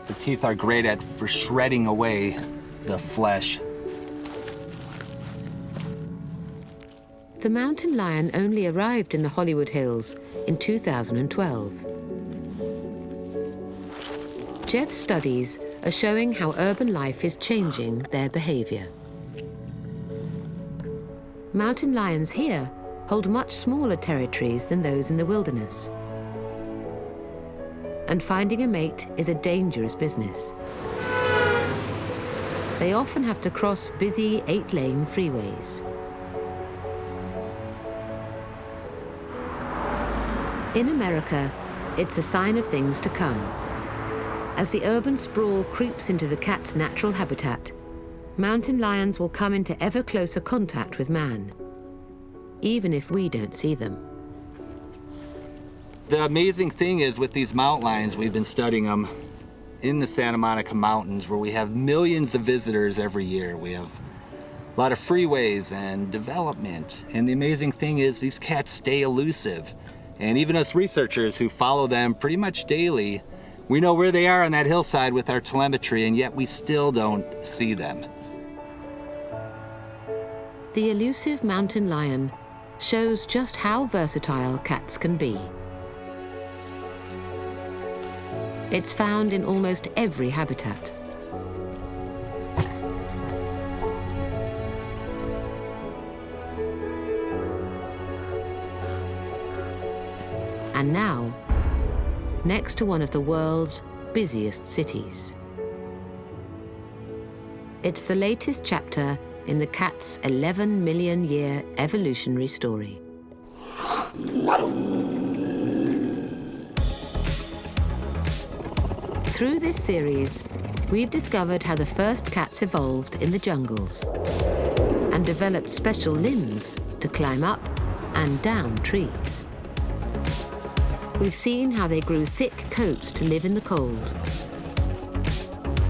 The teeth are great for shredding away the flesh. The mountain lion only arrived in the Hollywood Hills in 2012. Jeff's studies are showing how urban life is changing their behavior. Mountain lions here hold much smaller territories than those in the wilderness. And finding a mate is a dangerous business. They often have to cross busy 8-lane freeways. In America, it's a sign of things to come. As the urban sprawl creeps into the cat's natural habitat, mountain lions will come into ever closer contact with man, even if we don't see them. The amazing thing is with these mountain lions, we've been studying them in the Santa Monica Mountains where we have millions of visitors every year. We have a lot of freeways and development. And the amazing thing is these cats stay elusive. And even us researchers who follow them pretty much daily, we know where they are on that hillside with our telemetry, and yet we still don't see them. The elusive mountain lion shows just how versatile cats can be. It's found in almost every habitat. And now, next to one of the world's busiest cities. It's the latest chapter in the cat's 11 million year evolutionary story. Through this series, we've discovered how the first cats evolved in the jungles and developed special limbs to climb up and down trees. We've seen how they grew thick coats to live in the cold,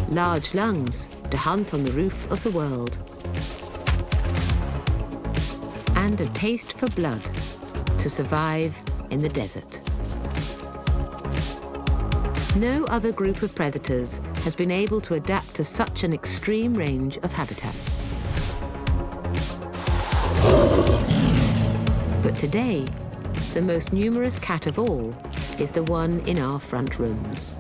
large lungs to hunt on the roof of the world, and a taste for blood to survive in the desert. No other group of predators has been able to adapt to such an extreme range of habitats. But today, the most numerous cat of all is the one in our front rooms.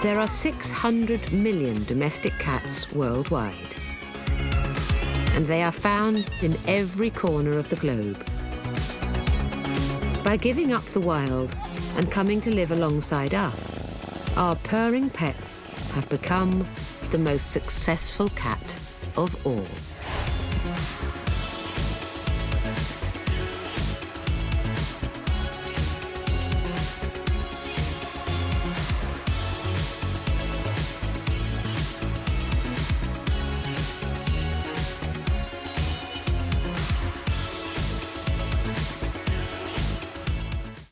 There are 600 million domestic cats worldwide, and they are found in every corner of the globe. By giving up the wild and coming to live alongside us, our purring pets have become the most successful cat of all.